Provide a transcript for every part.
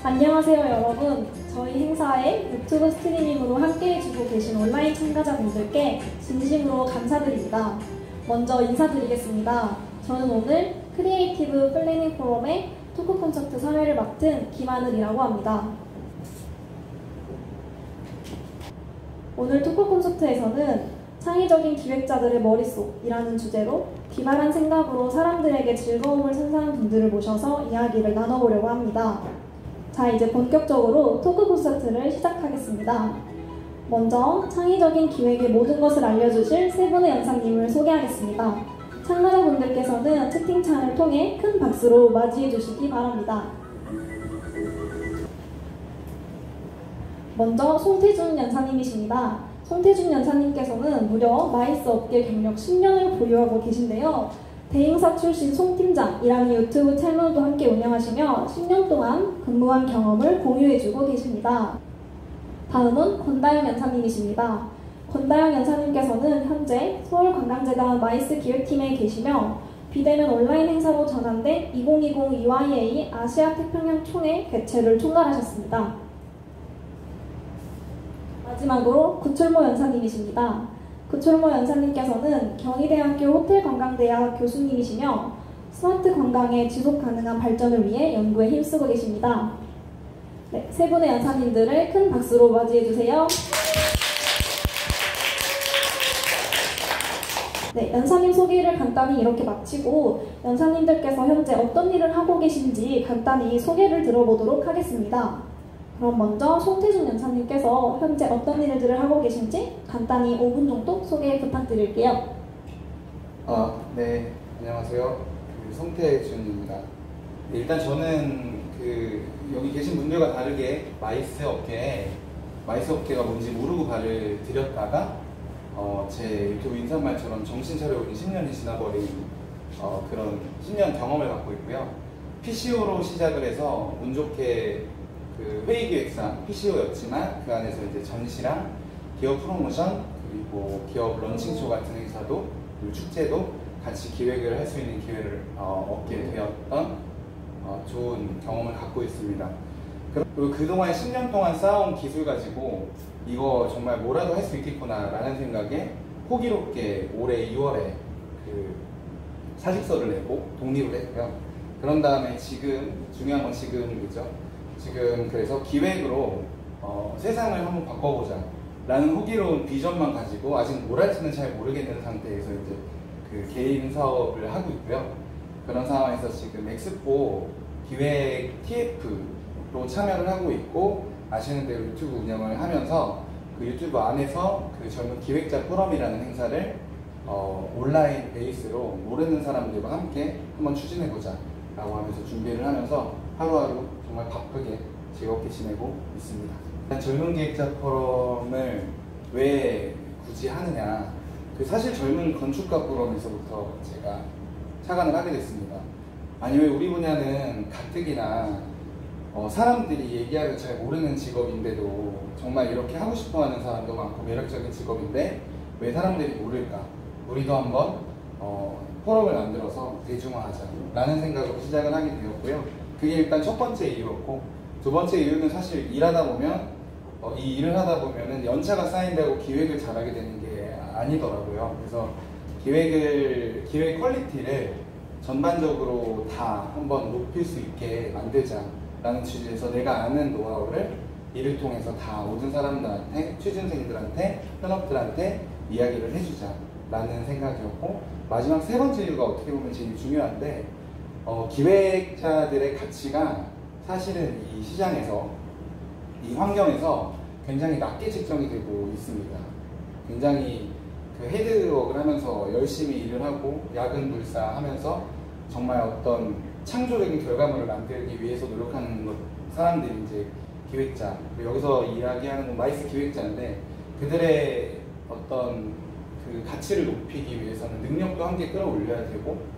안녕하세요 여러분. 저희 행사에 유튜브 스트리밍으로 함께해주고 계신 온라인 참가자분들께 진심으로 감사드립니다. 먼저 인사드리겠습니다. 저는 오늘 크리에이티브 플래닝 포럼의 토크 콘서트 사회를 맡은 김하늘이라고 합니다. 오늘 토크 콘서트에서는 창의적인 기획자들의 머릿속이라는 주제로 기발한 생각으로 사람들에게 즐거움을 선사하는 분들을 모셔서 이야기를 나눠보려고 합니다. 자, 이제 본격적으로 토크 콘서트를 시작하겠습니다. 먼저 창의적인 기획의 모든 것을 알려주실 세 분의 연사님을 소개하겠습니다. 참가자분들께서는 채팅창을 통해 큰 박수로 맞이해 주시기 바랍니다. 먼저 송태준 연사님이십니다. 송태준 연사님께서는 무려 마이스 업계 경력 10년을 보유하고 계신데요. 대행사 출신 송팀장이라는 유튜브 채널도 함께 운영하시며 10년 동안 근무한 경험을 공유해주고 계십니다. 다음은 권다영 연사님이십니다. 권다영 연사님께서는 현재 서울관광재단 마이스 기획팀에 계시며 비대면 온라인 행사로 전환된 2020 EYA 아시아 태평양 총회 개최를 총괄하셨습니다. 마지막으로 구철모 연사님이십니다. 구철모 연사님께서는 경희대학교 호텔관광대학 교수님이시며 스마트 관광의 지속가능한 발전을 위해 연구에 힘쓰고 계십니다. 네, 세 분의 연사님들을 큰 박수로 맞이해주세요. 네, 연사님 소개를 간단히 이렇게 마치고 연사님들께서 현재 어떤 일을 하고 계신지 간단히 소개를 들어보도록 하겠습니다. 그럼 먼저 송태준 연사님께서 현재 어떤 일들을 하고 계신지 간단히 5분 정도 소개 부탁드릴게요. 네, 안녕하세요. 송태준입니다. 네, 일단 저는 여기 계신 분들과 다르게 마이스 업계가 뭔지 모르고 발을 들였다가 제 유튜브 인사말처럼 정신 차려오긴 10년이 지나버린 그런 10년 경험을 갖고 있고요. PCO로 시작을 해서 운 좋게 회의기획상 PCO였지만 그 안에서 이제 전시랑 기업 프로모션 그리고 기업 런칭쇼 같은 행사도 그리고 축제도 같이 기획을 할 수 있는 기회를 얻게 되었던 좋은 경험을 갖고 있습니다. 그리고 그동안 10년 동안 쌓아온 기술 가지고 이거 정말 뭐라도 할 수 있겠구나 라는 생각에 호기롭게 올해 2월에 사직서를 내고 독립을 했고요. 그런 다음에 지금 중요한 건 지금이죠. 지금 그래서 기획으로 세상을 한번 바꿔보자 라는 호기로운 비전만 가지고 아직 뭘 할지는 잘 모르겠는 상태에서 이제 개인 사업을 하고 있고요. 그런 상황에서 지금 엑스포 기획 TF로 참여를 하고 있고 아시는 대로 유튜브 운영을 하면서 그 유튜브 안에서 젊은 기획자 포럼이라는 행사를 온라인 베이스로 모르는 사람들과 함께 한번 추진해보자 라고 하면서 준비를 하면서 하루하루 정말 바쁘게 즐겁게 지내고 있습니다. 젊은 기획자 포럼을 왜 굳이 하느냐, 사실 젊은 건축가 포럼에서부터 제가 착안을 하게 됐습니다. 아니 왜 우리 분야는 가뜩이나 사람들이 얘기하기 잘 모르는 직업인데도 정말 이렇게 하고 싶어하는 사람도 많고 매력적인 직업인데 왜 사람들이 모를까? 우리도 한번 포럼을 만들어서 대중화하자 라는 생각으로 시작을 하게 되었고요. 그게 일단 첫 번째 이유였고, 두 번째 이유는 사실 일하다 보면 이 일을 하다 보면은 연차가 쌓인다고 기획을 잘하게 되는 게 아니더라고요. 그래서 기획 퀄리티를 전반적으로 다 한번 높일 수 있게 만들자라는 취지에서 내가 아는 노하우를 일을 통해서 다 모든 사람들한테, 취준생들한테, 현업들한테 이야기를 해주자라는 생각이었고, 마지막 세 번째 이유가 어떻게 보면 제일 중요한데, 기획자들의 가치가 사실은 이 시장에서, 이 환경에서 굉장히 낮게 책정이 되고 있습니다. 굉장히 헤드워크를 하면서 열심히 일을 하고 야근 불사하면서 정말 어떤 창조적인 결과물을 만들기 위해서 노력하는 사람들이 이제 기획자, 여기서 이야기하는 건 마이스 기획자인데 그들의 어떤 가치를 높이기 위해서는 능력도 함께 끌어올려야 되고,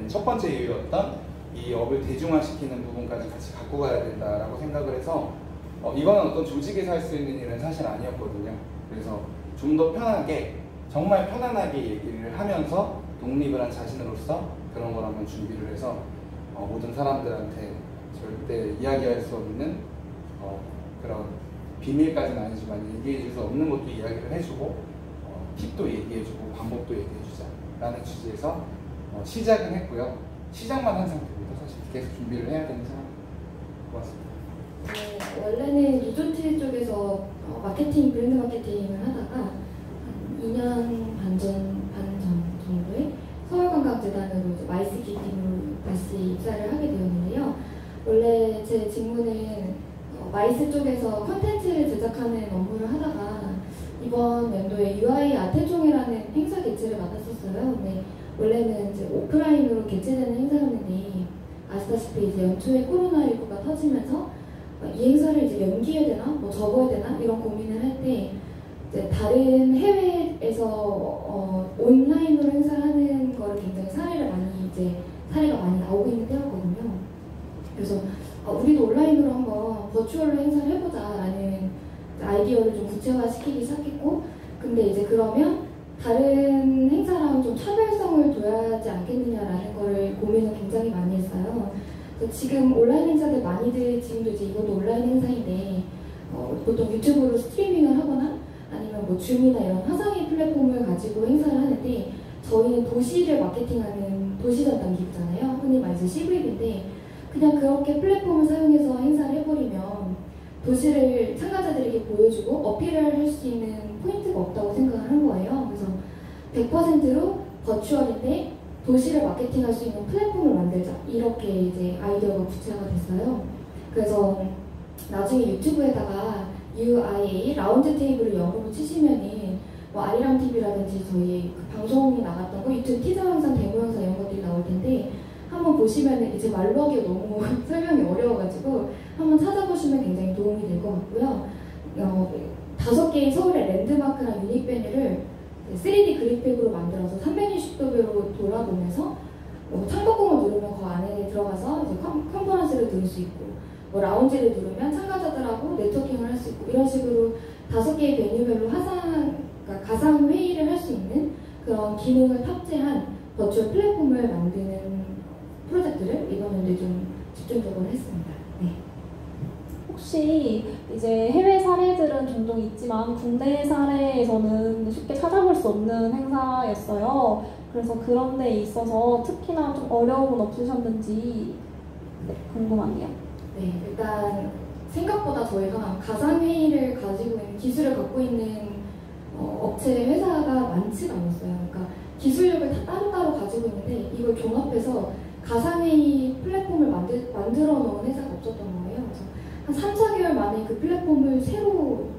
첫 번째 이유였던 이 업을 대중화시키는 부분까지 같이 갖고 가야 된다라고 생각을 해서 이거는 어떤 조직에서 할 수 있는 일은 사실 아니었거든요. 그래서 좀 더 편하게, 정말 편안하게 얘기를 하면서 독립을 한 자신으로서 그런 걸 한번 준비를 해서 모든 사람들한테 절대 이야기할 수 없는 그런 비밀까지는 아니지만 얘기해 줄 수 없는 것도 이야기를 해주고 팁도 얘기해주고 방법도 얘기해주자라는 취지에서 시작은 했고요. 시작만 한 상태입니다. 사실 계속 준비를 해야 되는 상황인 것 같습니다. 네, 원래는 리조트 쪽에서 브랜드 마케팅을 하다가 한 2년 반 전 정도에 서울관광재단으로 마이스키팅으로 다시 입사를 하게 되었는데요. 원래 제 직무는 마이스 쪽에서 컨텐츠를 제작하는 업무를 하다가 이번 연도에 UI 아테종이라는 행사 개최를 맡았었어요. 근데 원래는 이제 오프라인으로 개최되는 행사였는데 아시다시피 이제 연초에 코로나19가 터지면서 이 행사를 이제 연기해야 되나, 뭐 접어야 되나 이런 고민을 할 때 이제 다른 해외에서 온라인으로 행사하는 거를 굉장히 사례가 많이 나오고 있는 때였거든요. 그래서 우리도 온라인으로 한번 버추얼로 행사를 해보자라는 아이디어를 좀 구체화시키기 시작했고, 근데 이제 그러면 다른 행사랑 좀 차별성을 둬야 하지 않겠느냐라는 거를 고민을 굉장히 많이 했어요. 지금 온라인 행사들 많이들 지금도 이제 이것도 온라인 행사인데 보통 유튜브로 스트리밍을 하거나 아니면 뭐 줌이나 이런 화상의 플랫폼을 가지고 행사를 하는데 저희는 도시를 마케팅하는 도시전담 기구잖아요. 흔히 말해서 CV인데 그냥 그렇게 플랫폼을 사용해서 행사를 해버리면 도시를 참가자들에게 보여주고 어필을 할 수 있는 포인트가 없다고 생각을 한 거예요. 그래서 100%로 버추얼인데 도시를 마케팅할 수 있는 플랫폼을 만들자, 이렇게 이제 아이디어가 구체화가 됐어요. 그래서 나중에 유튜브에다가 UIA 라운드 테이블을 영어로 치시면은 뭐 아리랑 TV라든지 저희 그 방송이 나갔던 거 유튜브 티저 영상, 데모 영상 이런 것들이 나올 텐데 한번 보시면은 이제 말로 하기가 너무 설명이 어려워가지고 한번 찾아보시면 굉장히 도움이 될 것 같고요. 5개의 서울의 랜드마크랑 유닉 베뉴를 3D 그래픽으로 만들어서 360도로 돌아보면서 창덕궁을 누르면 그 안에 들어가서 이제 컨퍼런스를 들을 수 있고, 뭐 라운지를 누르면 참가자들하고 네트워킹을 할 수 있고, 이런 식으로 5개의 베뉴별로 그러니까 가상 회의를 할 수 있는 그런 기능을 탑재한 버추얼 플랫폼을 만드는 프로젝트를 이번 연도에 좀 집중적으로 했습니다. 네. 혹시 이제 해외 사례들은 종종 있지만 국내 사례에서는 쉽게 찾아볼 수 없는 행사였어요. 그래서 그런 데 있어서 특히나 좀 어려움은 없으셨는지 궁금하네요. 네, 일단 생각보다 저희가 가상회의를 가지고 있는 기술을 갖고 있는 업체 회사가 많지가 않았어요. 그러니까 기술력을 다 따로따로 가지고 있는데 이걸 종합해서 가상회의 플랫폼을 만들어 놓은 회사가 없었던 거예요. 그래서 한 3, 4개월 만에 그 플랫폼을 새로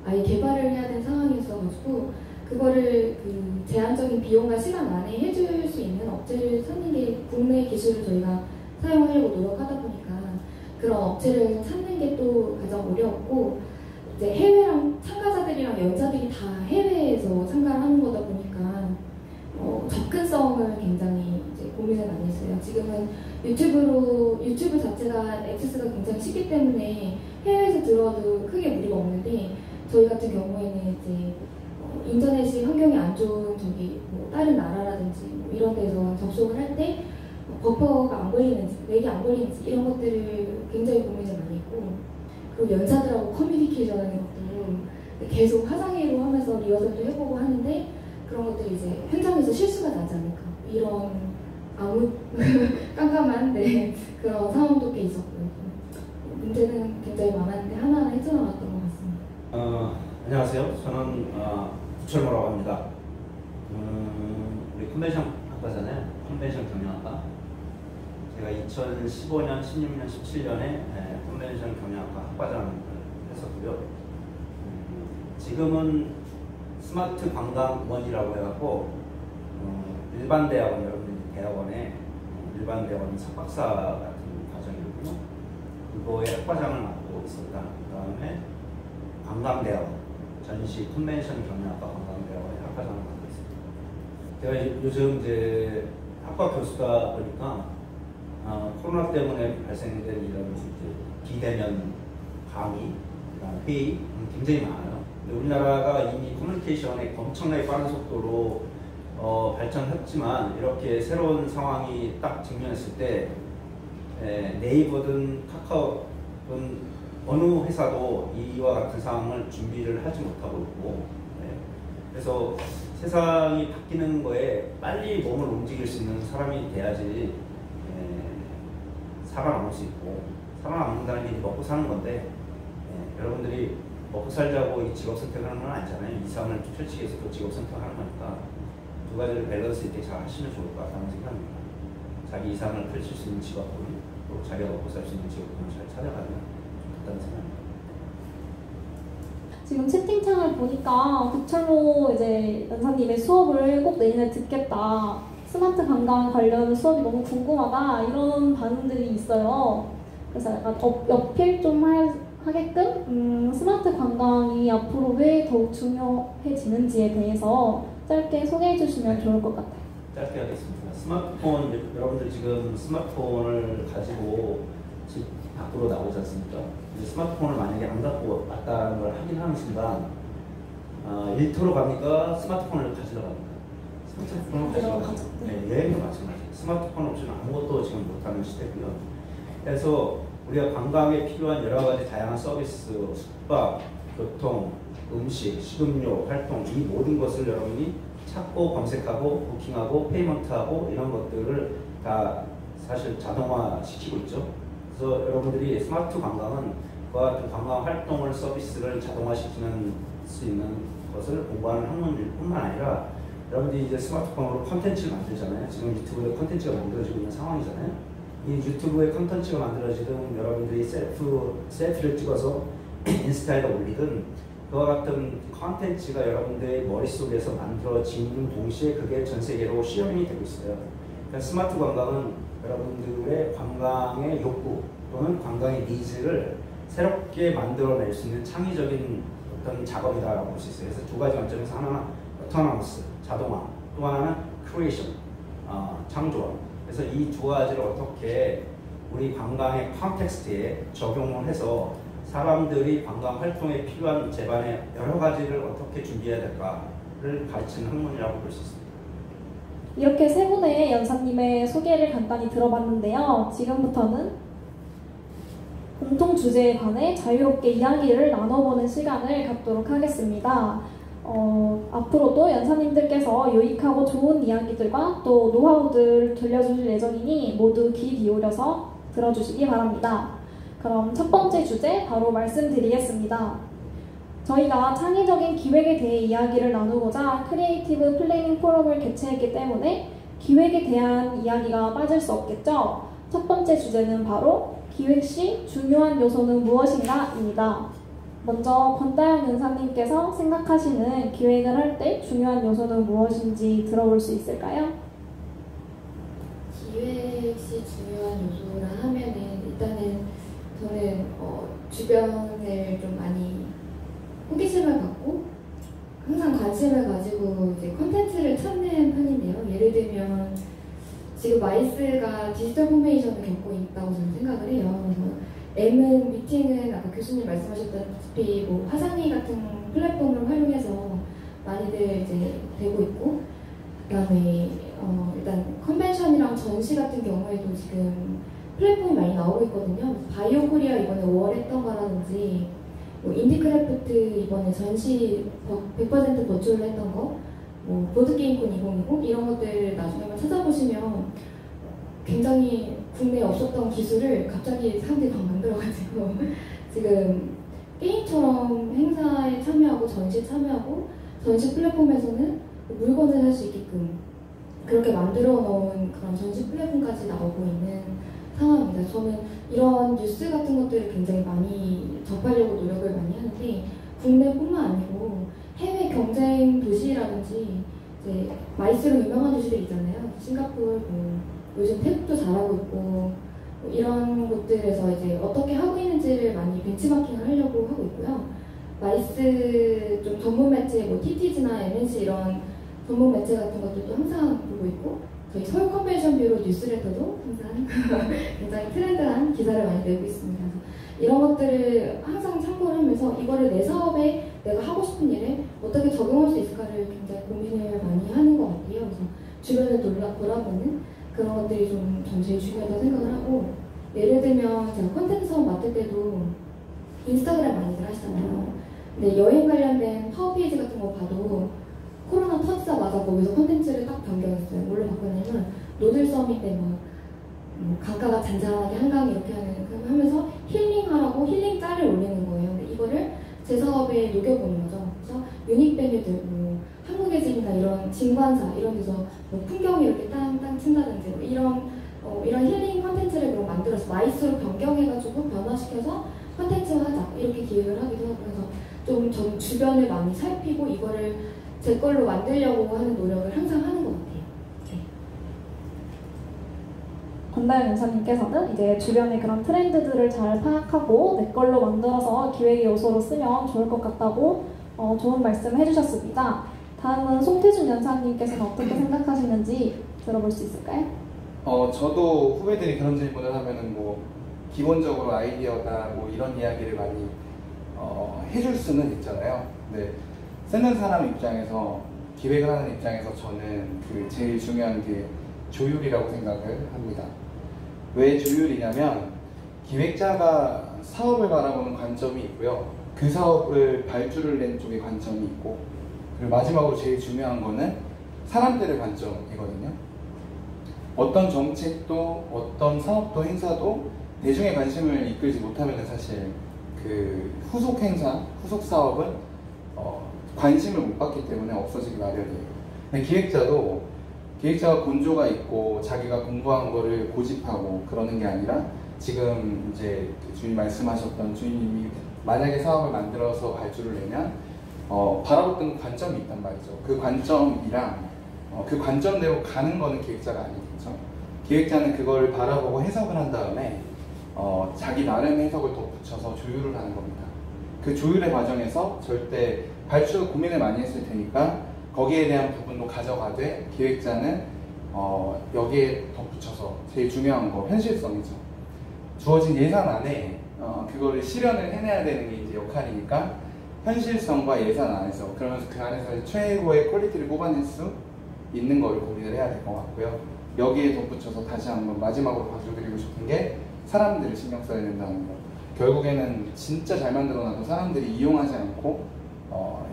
아예 개발을 해야 되는 상황이었어가지고 그거를 그 제한적인 비용과 시간 안에 해줄 수 있는 업체를 찾는 게 국내 기술을 저희가 사용하려고 노력하다 보니까 그런 업체를 찾는 게 또 가장 어려웠고, 이제 해외랑 참가자들이랑 연사들이 다 해외에서 참가를 하는 거다 보니까 접근성을 굉장히 이제 고민을 많이 했어요. 지금은 유튜브 자체가 액세스가 굉장히 쉽기 때문에 해외에서 들어도 크게 무리가 없는데, 저희 같은 경우에는 이제 인터넷이 환경이 안 좋은 뭐 다른 나라라든지 뭐 이런 데서 접속을 할 때 버퍼가 안 걸리는지, 렉이 안 걸리는지 이런 것들을 굉장히 고민을 많이 했고, 그리고 연사들하고 커뮤니케이션하는 것도 계속 화상회의로 하면서 리허설도 해보고 하는데 그런 것들이 이제 현장에서 실수가 나지 않을까, 이런 깜깜한 그런 상황도 꽤 있었고요. 문제는 굉장히 많았는데 하나하나 헤쳐나갔던 것 같습니다. 안녕하세요. 저는 구철모라고 합니다. 우리 컨벤션 학과잖아요. 컨벤션 경영학과. 제가 2015년, 16년, 17년에 컨벤션 경영학과 학과장을 했었고요. 지금은 스마트 관광원이라고 해갖고 일반 대학원, 여러분들 대학원에 일반 대학원 석박사 같은 과정이거든요. 그거의 학과장을 맡고 있었다. 그 다음에 관광대학원, 전시 컨벤션 경영학과 관광대학원의 학과장을 맡고 있습니다. 제가 요즘 이제 학과 교수다 보니까 코로나 때문에 발생된 이런 비대면 강의, 회의 굉장히 많아요. 근데 우리나라가 이미 커뮤니케이션에 엄청나게 빠른 속도로 발전했지만 이렇게 새로운 상황이 딱 직면했을 때 네이버든 카카오든 어느 회사도 이와 같은 사항을 준비를 하지 못하고 있고, 그래서 세상이 바뀌는 거에 빨리 몸을 움직일 수 있는 사람이 돼야지 살아남을 수 있고, 살아남는다는 게 먹고 사는 건데, 여러분들이 먹고 살자고 이 직업 선택하는 건 아니잖아요. 이상을 펼치기 위해서 또 직업 선택하는 거니까 두 가지를 밸런스 있게 잘 하시면 좋을 것 같다는 생각입니다. 자기 이상을 펼칠 수 있는 직업군, 또 자기가 먹고 살 수 있는 직업군을 잘 찾아가면 좋겠다는 생각입니다. 지금 채팅창을 보니까 구철로 이제 연사님의 수업을 꼭 내년에 듣겠다. 스마트 관광 관련 수업이 너무 궁금하다. 이런 반응들이 있어요. 그래서 약간 어필 좀 하게끔 스마트 관광이 앞으로 왜 더욱 중요해지는지에 대해서 짧게 소개해 주시면 좋을 것 같아요. 짧게 하겠습니다. 스마트폰, 여러분들 지금 스마트폰을 가지고 집 밖으로 나오지 않습니까? 스마트폰을 만약에 안 갖고 왔다는 걸 확인하는 순간 일터로 갑니까? 스마트폰을 가지러 갑니까? 스마트폰을 가지러 가죠. 여행도 마찬가지예요. 스마트폰 없이는 아무것도 지금 못하는 시대고요. 그래서 우리가 관광에 필요한 여러 가지 다양한 서비스, 숙박, 교통, 음식, 식음료, 활동, 이 모든 것을 여러분이 찾고 검색하고 부킹하고 페이먼트하고 이런 것들을 다 사실 자동화 시키고 있죠. 그래서 여러분들이 스마트 관광은 그와 같은 관광 활동을 서비스를 자동화시키는 수 있는 것을 공부하는 학문일 뿐만 아니라 여러분들이 이제 스마트폰으로 콘텐츠를 만들잖아요. 지금 유튜브에 콘텐츠가 만들어지고 있는 상황이잖아요. 이 유튜브에 콘텐츠가 만들어지든 여러분들이 셀프를 찍어서 인스타에다 올리든 그와 같은 콘텐츠가 여러분들의 머릿속에서 만들어지는 동시에 그게 전 세계로 시연이 되고 있어요. 그러니까 스마트 관광은 여러분들의 관광의 욕구 또는 관광의 니즈를 새롭게 만들어낼 수 있는 창의적인 어떤 작업이다라고 볼 수 있어요. 그래서 두 가지 관점에서 하나는 어토노머스, 자동화, 또 하나는 크리에이션, 창조화. 그래서 이 두 가지를 어떻게 우리 관광의 컨텍스트에 적용을 해서 사람들이 관광 활동에 필요한 제반의 여러 가지를 어떻게 준비해야 될까를 가르치는 학문이라고 볼 수 있습니다. 이렇게 세 분의 연사님의 소개를 간단히 들어봤는데요. 지금부터는 공통 주제에 관해 자유롭게 이야기를 나눠보는 시간을 갖도록 하겠습니다. 앞으로도 연사님들께서 유익하고 좋은 이야기들과 또 노하우들을 들려주실 예정이니 모두 귀 기울여서 들어주시기 바랍니다. 그럼 첫 번째 주제 바로 말씀드리겠습니다. 저희가 창의적인 기획에 대해 이야기를 나누고자 크리에이티브 플래닝 포럼을 개최했기 때문에 기획에 대한 이야기가 빠질 수 없겠죠. 첫 번째 주제는 바로 기획 시 중요한 요소는 무엇인가입니다. 먼저 권다영 연사님께서 생각하시는 기획을 할 때 중요한 요소는 무엇인지 들어볼 수 있을까요? 기획 시 중요한 요소라 하면은 일단은 저는 주변을 좀 많이 호기심을 갖고 항상 관심을 가지고 이제 컨텐츠를 찾는 편인데요. 예를 들면 지금 마이스가 디지털 포메이션을 겪고 있다고 저는 생각을 해요. 그래서 M은 미팅은 아까 교수님 말씀하셨다시피 뭐 화상회 같은 플랫폼을 활용해서 많이들 이제 되고 있고, 그다음에 일단 컨벤션이랑 전시 같은 경우에도 지금 플랫폼이 많이 나오고 있거든요. 바이오 코리아 이번에 5월 했던 거라든지 뭐 인디크래프트 이번에 전시 100% 버추얼로 했던 거, 뭐 보드게임콘 2020 이런 것들 나중에 한번 찾아보시면 굉장히 국내에 없었던 기술을 갑자기 사람들이 막 만들어가지고 지금 게임처럼 행사에 참여하고 전시에 참여하고 전시 플랫폼에서는 물건을 살 수 있게끔 그렇게 만들어 놓은 그런 전시 플랫폼까지 나오고 있는 상황입니다. 저는 이런 뉴스 같은 것들을 굉장히 많이 접하려고 노력을 많이 하는데 국내뿐만 아니고 해외 경쟁 도시라든지 이제 마이스로 유명한 도시들 있잖아요. 싱가포르, 요즘 태국도 잘하고 있고 뭐 이런 곳들에서 이제 어떻게 하고 있는지를 많이 벤치마킹을 하려고 하고 있고요. 마이스 좀 전문 매체, 뭐 TTG나 MNC 이런 전문 매체 같은 것들도 항상 보고 있고 저희 서울 컨벤션 뷰로 뉴스레터도 항상 굉장히 트렌드한 기사를 많이 내고 있습니다. 이런 것들을 항상 참고를 하면서 이거를 내 사업에 내가 하고 싶은 일에 어떻게 적용할 수 있을까를 굉장히 고민을 많이 하는 것 같아요. 그래서 주변을 돌아보는 그런 것들이 좀 제일 중요하다고 생각을 하고, 예를 들면 제가 콘텐츠 사업 맡을 때도 인스타그램 많이들 하시잖아요. 근데 여행 관련된 파워페이지 같은 거 봐도 코로나 터지자마자 거기서 콘텐츠를 딱 변경했어요. 뭘로 바꾸냐면 노들 서밋 때 막 강가가 잔잔하게 한강 이렇게 하면서 힐링하라고 힐링 짤을 올리는 거예요. 근데 이거를 제 사업에 녹여보는 거죠. 그래서 유닉밴드 뭐 한국의 집이나 이런 진관사 이런 데서 뭐 풍경이 이렇게 땅땅 친다든지 뭐 이런 힐링 콘텐츠를 그럼 만들어서 마이스로 변경해가지고 변화시켜서 콘텐츠화하자 이렇게 기획을 하기도 하고 그래서 좀 전 주변을 많이 살피고 이거를 제 걸로 만들려고 하는 노력을 항상 하는 것 같아요. 네. 권다영 연사님께서는 이제 주변의 그런 트렌드들을 잘 파악하고 내 걸로 만들어서 기획의 요소로 쓰면 좋을 것 같다고 좋은 말씀 해주셨습니다. 다음은 송태준 연사님께서는 어떻게 생각하시는지 들어볼 수 있을까요? 저도 후배들이 그런 질문을 하면은 뭐 기본적으로 아이디어다 뭐 이런 이야기를 많이 해줄 수는 있잖아요. 근데 쓰는 사람 입장에서 기획을 하는 입장에서 저는 그 제일 중요한 게 조율이라고 생각을 합니다. 왜 조율이냐면 기획자가 사업을 바라보는 관점이 있고요. 그 사업을 발주를 낸 쪽의 관점이 있고 그리고 마지막으로 제일 중요한 거는 사람들의 관점이거든요. 어떤 정책도 어떤 사업도 행사도 대중의 관심을 이끌지 못하면 사실 그 후속 행사, 후속 사업은 관심을 못 받기 때문에 없어지기 마련이에요. 근데 기획자가 곤조가 있고 자기가 공부한 거를 고집하고 그러는 게 아니라 지금 이제 주인 말씀하셨던 주인님이 만약에 사업을 만들어서 발주를 내면 바라봤던 관점이 있단 말이죠. 그 관점이랑 그 관점대로 가는 거는 기획자가 아니겠죠. 기획자는 그걸 바라보고 해석을 한 다음에 자기 나름의 해석을 덧붙여서 조율을 하는 겁니다. 그 조율의 과정에서 절대 발주가 고민을 많이 했을 테니까 거기에 대한 부분도 가져가되 기획자는 여기에 덧붙여서 제일 중요한 거 현실성이죠. 주어진 예산 안에 그거를 실현을 해내야 되는 게 이제 역할이니까 현실성과 예산 안에서 그러면서 그 안에서 최고의 퀄리티를 뽑아낼 수 있는 거를 고민을 해야 될 것 같고요. 여기에 덧붙여서 다시 한번 마지막으로 강조드리고 싶은 게 사람들을 신경 써야 된다는 거. 결국에는 진짜 잘 만들어놔도 사람들이 이용하지 않고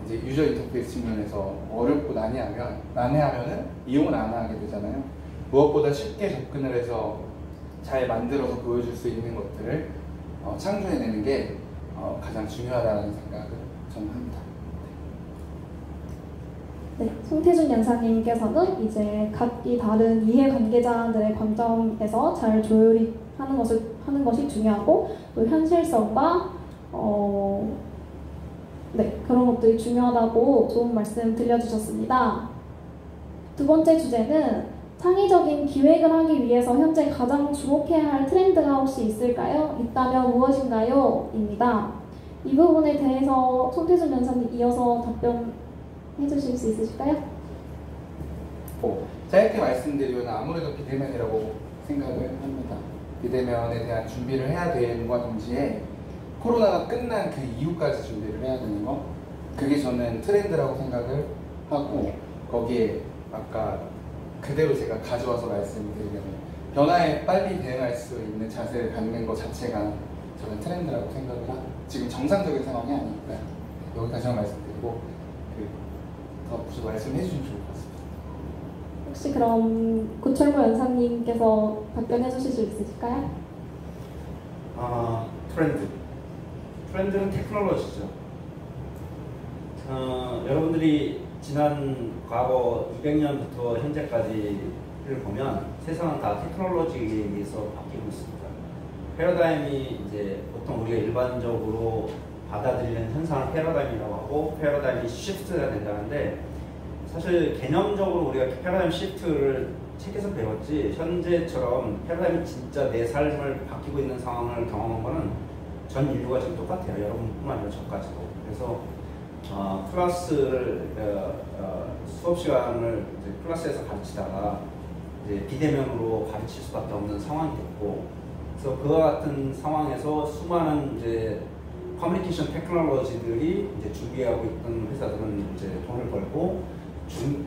이제 유저 인터페이스 측면에서 어렵고 난해하면은 이용을 안 하게 되잖아요. 무엇보다 쉽게 접근을 해서 잘 만들어서 보여줄 수 있는 것들을 창조해내는 게 가장 중요하다는 생각을 저는 합니다. 네, 송태준 연사님께서는 이제 각기 다른 이해관계자들의 관점에서 잘 하는 것이 중요하고 또 현실성과 그런 것들이 중요하다고 좋은 말씀 들려주셨습니다. 두 번째 주제는 창의적인 기획을 하기 위해서 현재 가장 주목해야 할 트렌드가 혹시 있을까요? 있다면 무엇인가요? 입니다. 이 부분에 대해서 송태준 연사님 이어서 답변해 주실 수 있으실까요? 짧게 말씀드리면 아무래도 비대면이라고 생각을 합니다. 비대면에 대한 준비를 해야 되는과 동시에 코로나가 끝난 그 이후까지 준비를 해야 되는 거, 그게 저는 트렌드라고 생각을 하고 거기에 아까 그대로 제가 가져와서 말씀드리면 변화에 빨리 대응할 수 있는 자세를 갖는 것 자체가 저는 트렌드라고 생각을 하고 지금 정상적인 상황이 아니니까요. 여기까지만 말씀드리고 더 말씀해 주시면 좋을 것 같습니다. 혹시 그럼 고철모 연사님께서 답변해 주실 수 있으실까요? 트렌드는 테크놀로지죠. 여러분들이 지난 과거 200년부터 현재까지를 보면 세상은 다 테크놀로지에 의해서 바뀌고 있습니다. 패러다임이 이제 보통 우리가 일반적으로 받아들이는 현상을 패러다임이라고 하고 패러다임이 시프트가 된다는데 사실 개념적으로 우리가 패러다임 시프트를 책에서 배웠지 현재처럼 패러다임이 진짜 내 삶을 바뀌고 있는 상황을 경험한 거는 전 인류가 지금 똑같아요. 여러분뿐만 아니라 저까지도. 그래서 클래스를 수업 시간을 이제 클래스에서 가르치다가 이제 비대면으로 가르칠 수밖에 없는 상황이 됐고, 그래서 그와 같은 상황에서 수많은 이제 커뮤니케이션 테크놀로지들이 이제 준비하고 있던 회사들은 이제 돈을 벌고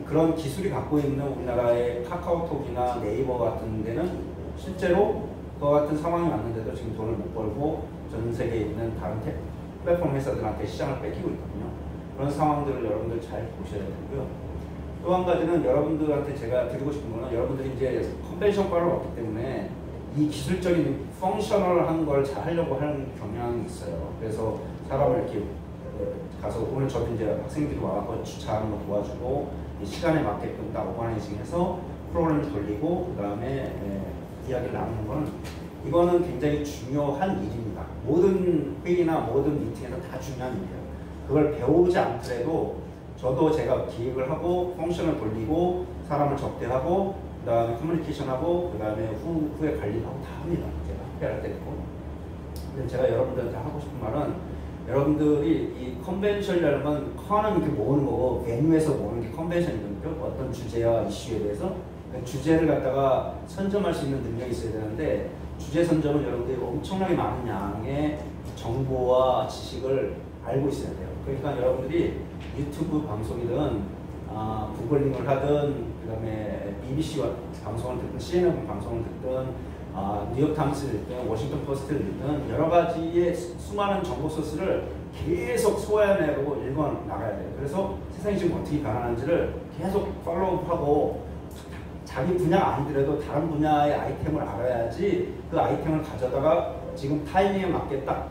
그런 기술이 갖고 있는 우리나라의 카카오톡이나 네이버 같은 데는 실제로 그와 같은 상황이 왔는데도 지금 돈을 못 벌고 전 세계에 있는 다른 플랫폼 회사들한테 시장을 뺏기고 있거든요. 그런 상황들을 여러분들 잘 보셔야 되고요. 또 한 가지는 여러분들한테 제가 드리고 싶은 거는 여러분들이 이제 컨벤션과를 왔기 때문에 이 기술적인 펑셔널한 걸 잘 하려고 하는 경향이 있어요. 그래서 사람을 이렇게 가서 오늘 저도 이제 학생들이 와서 주차하는 거 도와주고 시간에 맞게끔 딱 오가나이징해서 프로그램을 돌리고 그 다음에 이야기를 나누는 거는 이거는 굉장히 중요한 일입니다. 모든 회의나 모든 미팅에서 다 중요한 일이에요. 그걸 배우지 않더라도 저도 제가 기획을 하고 펑션을 돌리고 사람을 접대하고 그 다음에 커뮤니케이션하고 그 다음에 후에 관리하고 다 합니다. 제가 회의할 때 있고. 근데 제가 여러분들한테 하고 싶은 말은 여러분들이 이 컨벤션이라는 건 커는 이렇게 모으는 거고 베뉴에서 모으는 게 컨벤션이거든요. 어떤 주제와 이슈에 대해서 주제를 갖다가 선점할 수 있는 능력이 있어야 되는데 주제 선점은 여러분들이 엄청나게 많은 양의 정보와 지식을 알고 있어야 돼요. 그러니까 여러분들이 유튜브 방송이든 구글링을 하든 그 다음에 BBC 방송을 듣든 CNN 방송을 듣든 뉴욕타임스를 듣든 워싱턴 포스트를 듣든 여러 가지의 수많은 정보 소스를 계속 소화해내고 읽어 나가야 돼요. 그래서 세상이 지금 어떻게 변하는지를 계속 팔로우하고 자기 분야가 아니더라도 다른 분야의 아이템을 알아야지 그 아이템을 가져다가 지금 타이밍에 맞게 딱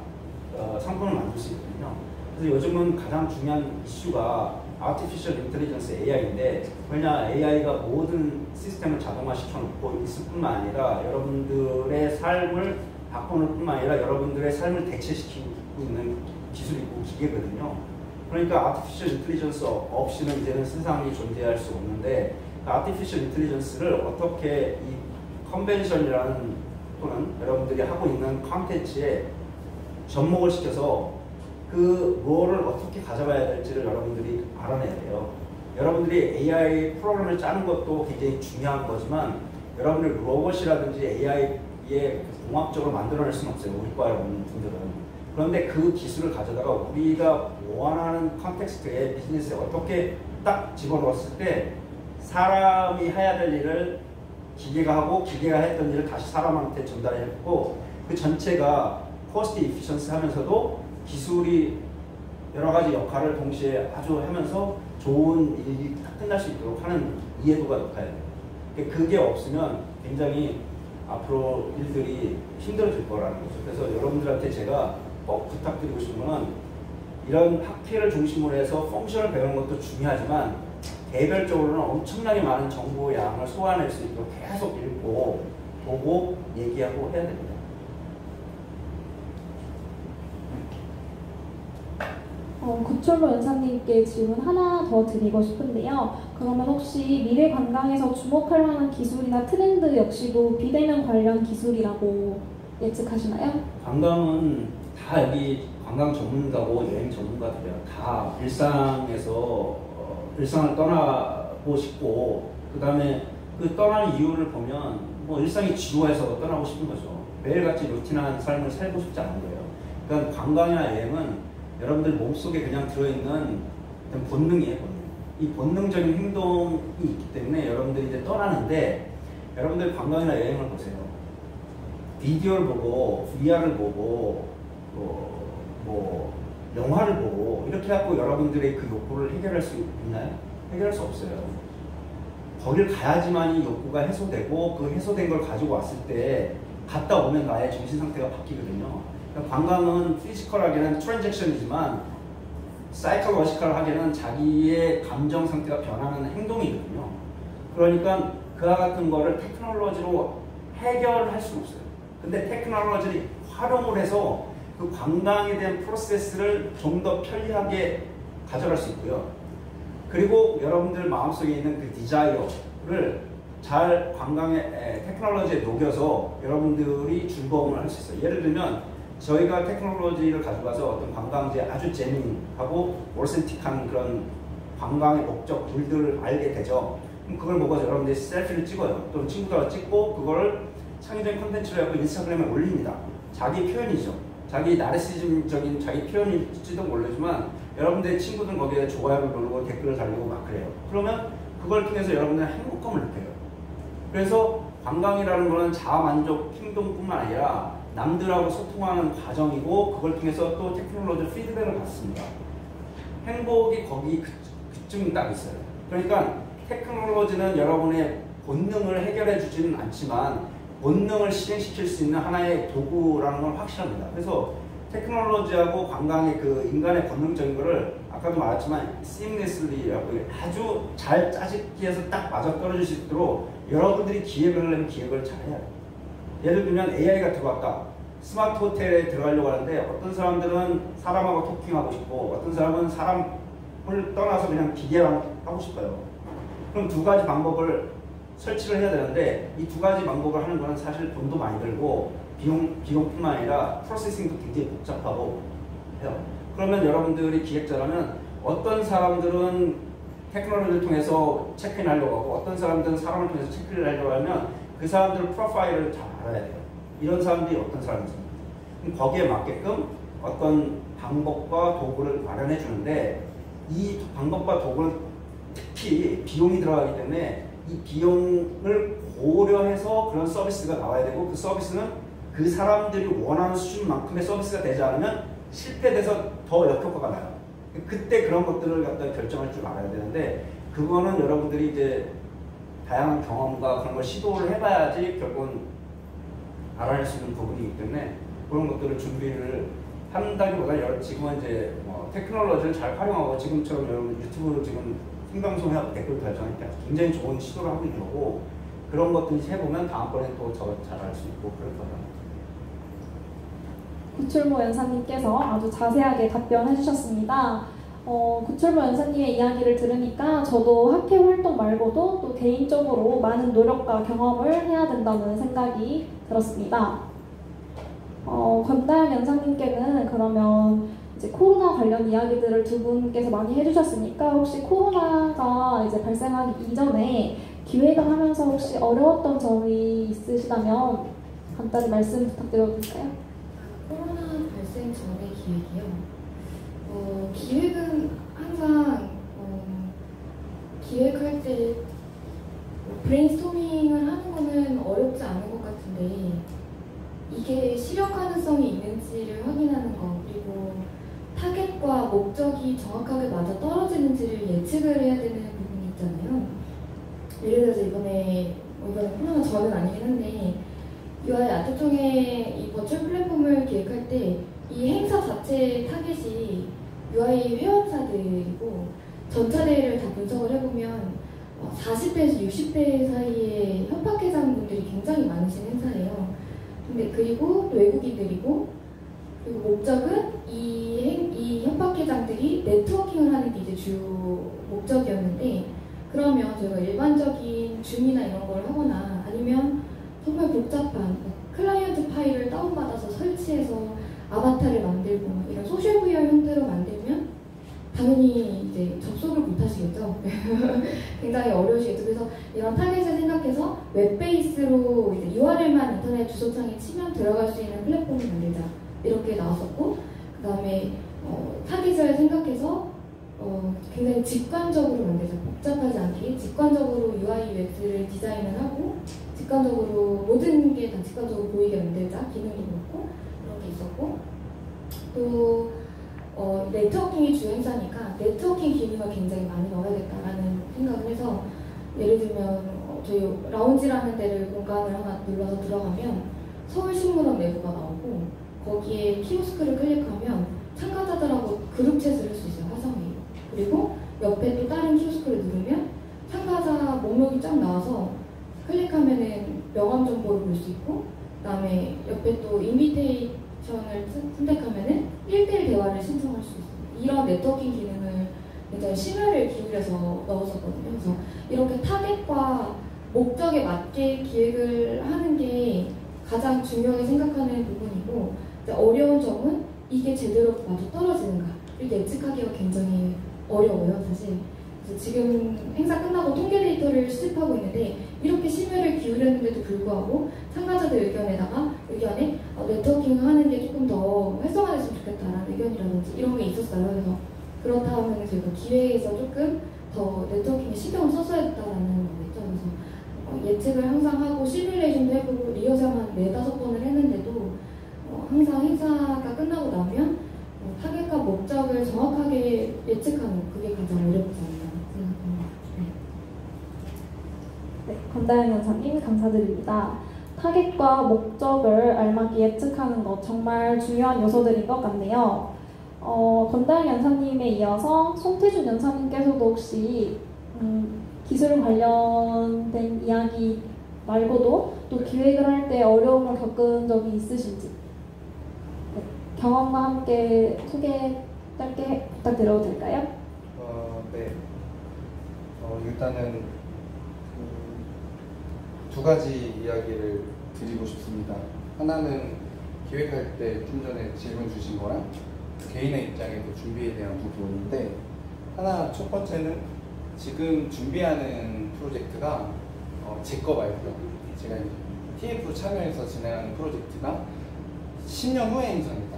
상품을 만들 수 있거든요. 그래서 요즘은 가장 중요한 이슈가 Artificial Intelligence AI인데 왜냐 AI가 모든 시스템을 자동화시켜 놓고 있을 뿐만 아니라 여러분들의 삶을 바꾸는 뿐만 아니라 여러분들의 삶을 대체시키고 있는 기술이고 기계거든요. 그러니까 Artificial Intelligence 없이는 이제는 세상이 존재할 수 없는데 아티피셜 인텔리전스를 어떻게 이 컨벤션이라는 또는 여러분들이 하고 있는 컨텐츠에 접목을 시켜서 그 뭐를 어떻게 가져가야 될지를 여러분들이 알아내야 돼요. 여러분들이 AI 프로그램을 짜는 것도 굉장히 중요한 거지만 여러분들 로봇이라든지 AI에 공학적으로 만들어낼 수는 없어요. 우리 과에 오는 분들은. 그런데 그 기술을 가져다가 우리가 원하는 컨텍스트에 비즈니스에 어떻게 딱 집어넣었을 때 사람이 해야 될 일을 기계가 하고 기계가 했던 일을 다시 사람한테 전달했고 그 전체가 코스트 이피션스 하면서도 기술이 여러 가지 역할을 동시에 아주 하면서 좋은 일이 딱 끝날 수 있도록 하는 이해도가 높아야 돼요. 그게 없으면 굉장히 앞으로 일들이 힘들어질 거라는 거죠. 그래서 여러분들한테 제가 꼭 부탁드리고 싶은 거는 이런 학회를 중심으로 해서 펑션을 배우는 것도 중요하지만 개별적으로는 엄청나게 많은 정보 양을 소화해낼 수 있도록 계속 읽고 보고 얘기하고 해야 됩니다. 구철로 연사님께 질문 하나 더 드리고 싶은데요. 그러면 혹시 미래 관광에서 주목할 만한 기술이나 트렌드 역시도 비대면 관련 기술이라고 예측하시나요? 관광은 다 여기 관광 전문가고 여행 전문가들이야. 다 일상을 떠나고 싶고 그 다음에 그 떠나는 이유를 보면 뭐 일상이 지루해서 떠나고 싶은 거죠. 매일같이 루틴한 삶을 살고 싶지 않은 거예요. 그러니까 관광이나 여행은 여러분들 몸속에 그냥 들어있는 어떤 본능이에요. 이 본능적인 행동이 있기 때문에 여러분들이 이제 떠나는데 여러분들 관광이나 여행을 보세요. 비디오를 보고 VR을 보고 뭐 영화를 보고 이렇게 하고 여러분들의 그 욕구를 해결할 수 있나요? 해결할 수 없어요. 거길 가야지만 이 욕구가 해소되고 그 해소된 걸 가지고 왔을 때 갔다 오면 나의 정신 상태가 바뀌거든요. 그러니까 관광은 피지컬하게는 트랜잭션이지만 사이클로지컬하게는 자기의 감정 상태가 변하는 행동이거든요. 그러니까 그와 같은 거를 테크놀로지로 해결할 수는 없어요. 근데 테크놀로지를 활용을 해서 그 관광에 대한 프로세스를 좀 더 편리하게 가져갈 수 있고요. 그리고 여러분들 마음속에 있는 그 디자이어를 잘 관광의 테크놀로지에 녹여서 여러분들이 즐거움을 할 수 있어요. 예를 들면 저희가 테크놀로지를 가져가서 어떤 관광지에 아주 재미하고 오센틱한 그런 관광의 목적물들을 알게 되죠. 그럼 그걸 보고 여러분들이 셀피를 찍어요. 또 친구들과 찍고 그거를 창의적인 콘텐츠를 하고 인스타그램에 올립니다. 자기 표현이죠. 자기 나르시즘적인 자기 표현일지도 모르지만 여러분들의 친구들 거기에 좋아요를 누르고 댓글을 달리고 막 그래요. 그러면 그걸 통해서 여러분들은 행복감을 느껴요. 그래서 관광이라는 거는 자아만족 행동뿐만 아니라 남들하고 소통하는 과정이고 그걸 통해서 또 테크놀로지 피드백을 받습니다. 행복이 거기 그쯤 딱 있어요. 그러니까 테크놀로지는 여러분의 본능을 해결해 주지는 않지만 본능을 실행시킬 수 있는 하나의 도구라는 건 확실합니다. 그래서 테크놀로지하고 관광의 그 인간의 본능적인 거를 아까도 말했지만 seamlessly라고 아주 잘 짜집기 해서 딱 맞아떨어질 수 있도록 여러분들이 기획을 하려면 기획을 잘해야 돼요. 예를 들면 AI가 들어왔다. 스마트 호텔에 들어가려고 하는데 어떤 사람들은 사람하고 토킹하고 싶고 어떤 사람은 사람을 떠나서 그냥 기계랑 하고 싶어요. 그럼 두 가지 방법을 설치를 해야 되는데 이 두 가지 방법을 하는 거는 사실 돈도 많이 들고 비용뿐만 아니라 프로세싱도 굉장히 복잡하고 해요. 그러면 여러분들이 기획자라면 어떤 사람들은 테크놀로지를 통해서 체크인 하려고 하고 어떤 사람들은 사람을 통해서 체크를 하려고 하면 그 사람들 프로파일을 잘 알아야 돼요. 이런 사람들이 어떤 사람인지. 그럼 거기에 맞게끔 어떤 방법과 도구를 마련해 주는데 이 방법과 도구는 특히 비용이 들어가기 때문에 이 비용을 고려해서 그런 서비스가 나와야 되고 그 서비스는 그 사람들이 원하는 수준만큼의 서비스가 되지 않으면 실패돼서 더 역효과가 나요. 그때 그런 것들을 갖다 결정할 줄 알아야 되는데 그거는 여러분들이 이제 다양한 경험과 그런 걸 시도를 해봐야지 결국은 알아낼 수 있는 부분이기 때문에 그런 것들을 준비를 한다기보다 지금은 이제 테크놀로지를 잘 활용하고 지금처럼 여러분 유튜브 지금 생방송하고 댓글 달성할 때 굉장히 좋은 시도를 하고 있는 거고 그런 것들을 해보면 다음번에 또 더 잘할 수 있고 그럴 거예요. 구출모 연사님께서 아주 자세하게 답변해 주셨습니다. 구출모 연사님의 이야기를 들으니까 저도 학회 활동 말고도 또 개인적으로 많은 노력과 경험을 해야 된다는 생각이 들었습니다. 권다영 연사님께는 그러면 이제 코로나 관련 이야기들을 두 분께서 많이 해주셨으니까 혹시 코로나가 이제 발생하기 이전에 기획을 하면서 혹시 어려웠던 점이 있으시다면 간단히 말씀 부탁드려도 될까요? 코로나 발생 전의 기획이요. 기획은 항상 기획할 때 브레인스토밍을 하는 거는 어렵지 않은 것 같은데 이게 실현 가능성이 있는지를 확인하는 거 그리고 타겟과 목적이 정확하게 맞아 떨어지는지를 예측을 해야 되는 부분이 있잖아요. 예를 들어서 이번에 코로나 전은 아니긴 한데 UI 아트통의 이 버추얼 플랫폼을 기획할 때 이 행사 자체의 타겟이 UI 회원사들이고 전차 대회를 다 분석을 해보면 40배에서 60배 사이에 협박회장분들이 굉장히 많으신 행사예요. 근데 그리고 또 외국인들이고 그리고 목적은 이 협박회장들이 네트워킹을 하는 게 이제 주 목적이었는데 그러면 저희가 일반적인 줌이나 이런 걸 하거나 아니면 정말 복잡한 클라이언트 파일을 다운받아서 설치해서 아바타를 만들고 이런 소셜 VR 형태로 만들면 당연히 이제 접속을 못 하시겠죠. 굉장히 어려우시겠죠. 그래서 이런 타겟을 생각해서 웹베이스로 이제 URL만 인터넷 주소창에 치면 들어갈 수 있는 플랫폼을 만들자 이렇게 나왔었고 그 다음에 타깃을 생각해서 굉장히 직관적으로 만들자. 복잡하지 않게 직관적으로 UI UX를 디자인을 하고 직관적으로 모든 게 다 직관적으로 보이게 만들자. 기능도 그렇고 그런 게 있었고 또 네트워킹이 주행사니까 네트워킹 기능을 굉장히 많이 넣어야겠다라는 생각을 해서 예를 들면 저희 라운지라는 데를 공간을 하나 눌러서 들어가면 서울식물원 내부가 나오고 거기에 키오스크를 클릭하면 참가자들하고 그룹 챗을 할 수 있어요. 화상회의로. 그리고 옆에 또 다른 키오스크를 누르면 참가자 목록이 쫙 나와서 클릭하면은 명함 정보를 볼 수 있고 그 다음에 옆에 또 인비테이션을 선택하면은 1대1 대화를 신청할 수 있어요. 이런 네트워킹 기능을 굉장히 심혈을 기울여서 넣었었거든요. 그래서 이렇게 타겟과 목적에 맞게 기획을 하는 게 가장 중요하게 생각하는 부분이고 어려운 점은 이게 제대로 맞아 떨어지는가를 예측하기가 굉장히 어려워요, 사실. 그래서 지금 행사 끝나고 통계 데이터를 수집하고 있는데 이렇게 심혈을 기울였는데도 불구하고 참가자들 의견에 네트워킹 하는 게 조금 더 활성화됐으면 좋겠다라는 의견이라든지 이런 게 있었어요. 그래서 그렇다 하면 저희가 기회에서 조금 더 네트워킹에 신경을 썼어야 했다라는 거겠죠. 그래서 예측을 항상 하고 시뮬레이션도 해보고 리허설만 4-5번을 했는데도 항상 행사가 끝나고 나면 타겟과 목적을 정확하게 예측하는 그게 가장 어렵지 않나 생각합니다. 네, 권다영 연사님 감사드립니다. 타겟과 목적을 알맞게 예측하는 것 정말 중요한 요소들인 것 같네요. 권다영 연사님에 이어서 송태준 연사님께서도 혹시 기술 관련된 이야기 말고도 또 기획을 할 때 어려움을 겪은 적이 있으신지 네, 경험과 함께 소개 짧게 부탁드려도 될까요? 네. 일단은 두 가지 이야기를 드리고 싶습니다. 하나는 기획할 때 좀 전에 질문 주신 거랑 개인의 입장에서 준비에 대한 부분인데, 첫 번째는 지금 준비하는 프로젝트가 제 거 말고요. 제가 TF 참여해서 진행하는 프로젝트가 10년 후의 행사입니다.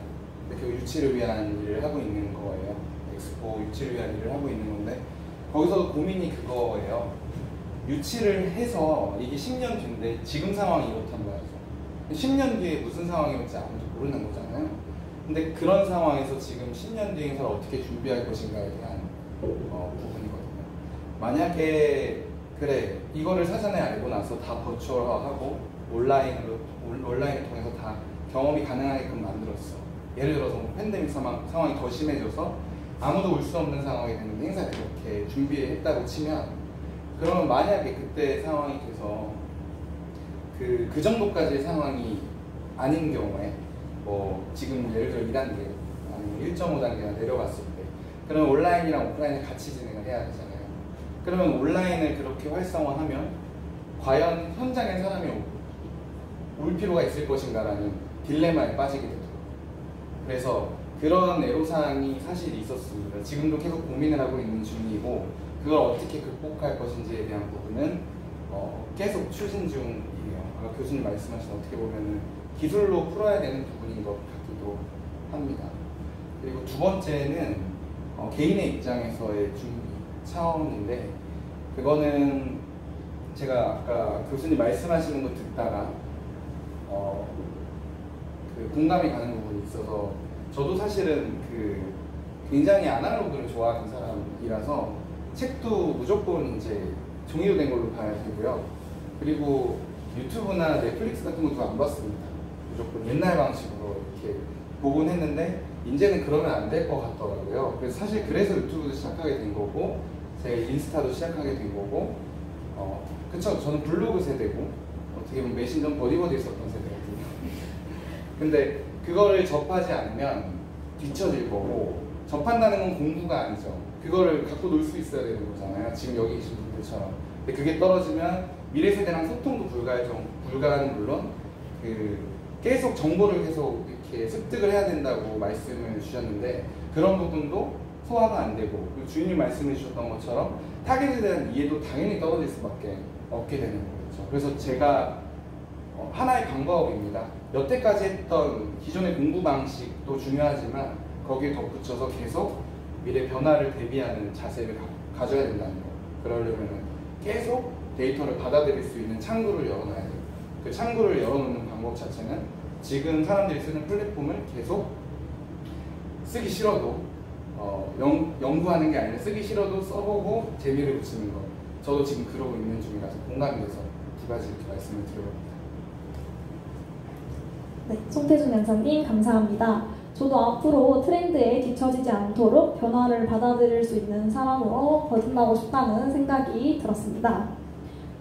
그 유치를 위한 일을 하고 있는 거예요. 엑스포 유치를 위한 일을 하고 있는 건데, 거기서도 고민이 그거예요. 유치를 해서 이게 10년 뒤인데 지금 상황이 이렇단 말이죠. 10년 뒤에 무슨 상황이 올지 아무도 모르는 거잖아요. 근데 그런 상황에서 지금 10년 뒤 행사를 어떻게 준비할 것인가에 대한 부분이거든요. 만약에 그래, 이거를 사전에 알고 나서 다 버추얼화하고 온라인을 통해서 다 경험이 가능하게끔 만들었어. 예를 들어서 팬데믹 상황이 더 심해져서 아무도 올 수 없는 상황이 됐는데 행사를 이렇게 준비했다고 치면, 그러면 만약에 그때 상황이 돼서 그 정도까지의 상황이 아닌 경우에 지금 예를 들어 2단계 아니면 1.5단계나 내려갔을 때, 그러면 온라인이랑 오프라인을 같이 진행을 해야 되잖아요. 그러면 온라인을 그렇게 활성화하면 과연 현장에 사람이 올 필요가 있을 것인가라는 딜레마에 빠지게 되더라고요. 그래서 그런 애로사항이 사실 있었습니다. 지금도 계속 고민을 하고 있는 중이고, 그걸 어떻게 극복할 것인지에 대한 부분은 계속 추진 중이에요. 아까 교수님 말씀하신 어떻게 보면 기술로 풀어야 되는 부분인 것 같기도 합니다. 그리고 두 번째는 개인의 입장에서의 준비 차원인데, 그거는 제가 아까 교수님 말씀하시는 거 듣다가 공감이 가는 부분이 있어서, 저도 사실은 굉장히 아날로그를 좋아하는 사람이라서 책도 무조건 이제 종이로 된 걸로 봐야 되고요. 그리고 유튜브나 넷플릭스 같은 것도 안 봤습니다. 무조건 옛날 방식으로 이렇게 보곤 했는데, 이제는 그러면 안 될 것 같더라고요. 그래서 사실 그래서 유튜브도 시작하게 된 거고, 제가 인스타도 시작하게 된 거고, 그쵸, 저는 블로그 세대고, 어떻게 보면 메신저 버디버디 있었던 세대거든요. 근데 그거를 접하지 않으면 뒤처질 거고, 접한다는 건 공부가 아니죠. 그거를 갖고 놀 수 있어야 되는 거잖아요. 지금 여기 계신 분들처럼. 근데 그게 떨어지면 미래 세대랑 소통도 불가는 물론 계속 정보를 계속 이렇게 습득을 해야 된다고 말씀을 주셨는데, 그런 부분도 소화가 안 되고, 그리고 주인님 말씀해 주셨던 것처럼 타겟에 대한 이해도 당연히 떨어질 수밖에 없게 되는 거죠. 그래서 제가 하나의 방법입니다. 여태까지 했던 기존의 공부 방식도 중요하지만 거기에 덧붙여서 계속 미래 변화를 대비하는 자세를 가져야 된다는 거. 그러려면 계속 데이터를 받아들일 수 있는 창구를 열어놔야 돼요. 그 창구를 열어놓는 방법 자체는 지금 사람들이 쓰는 플랫폼을 계속 쓰기 싫어도 연구하는 게 아니라 쓰기 싫어도 써보고 재미를 붙이는 거. 저도 지금 그러고 있는 중이라서 공감이 돼서 두 가지 이렇게 말씀을 드려봅니다. 네, 송태준 연사님 감사합니다. 저도 앞으로 트렌드에 뒤처지지 않도록 변화를 받아들일 수 있는 사람으로 거듭나고 싶다는 생각이 들었습니다.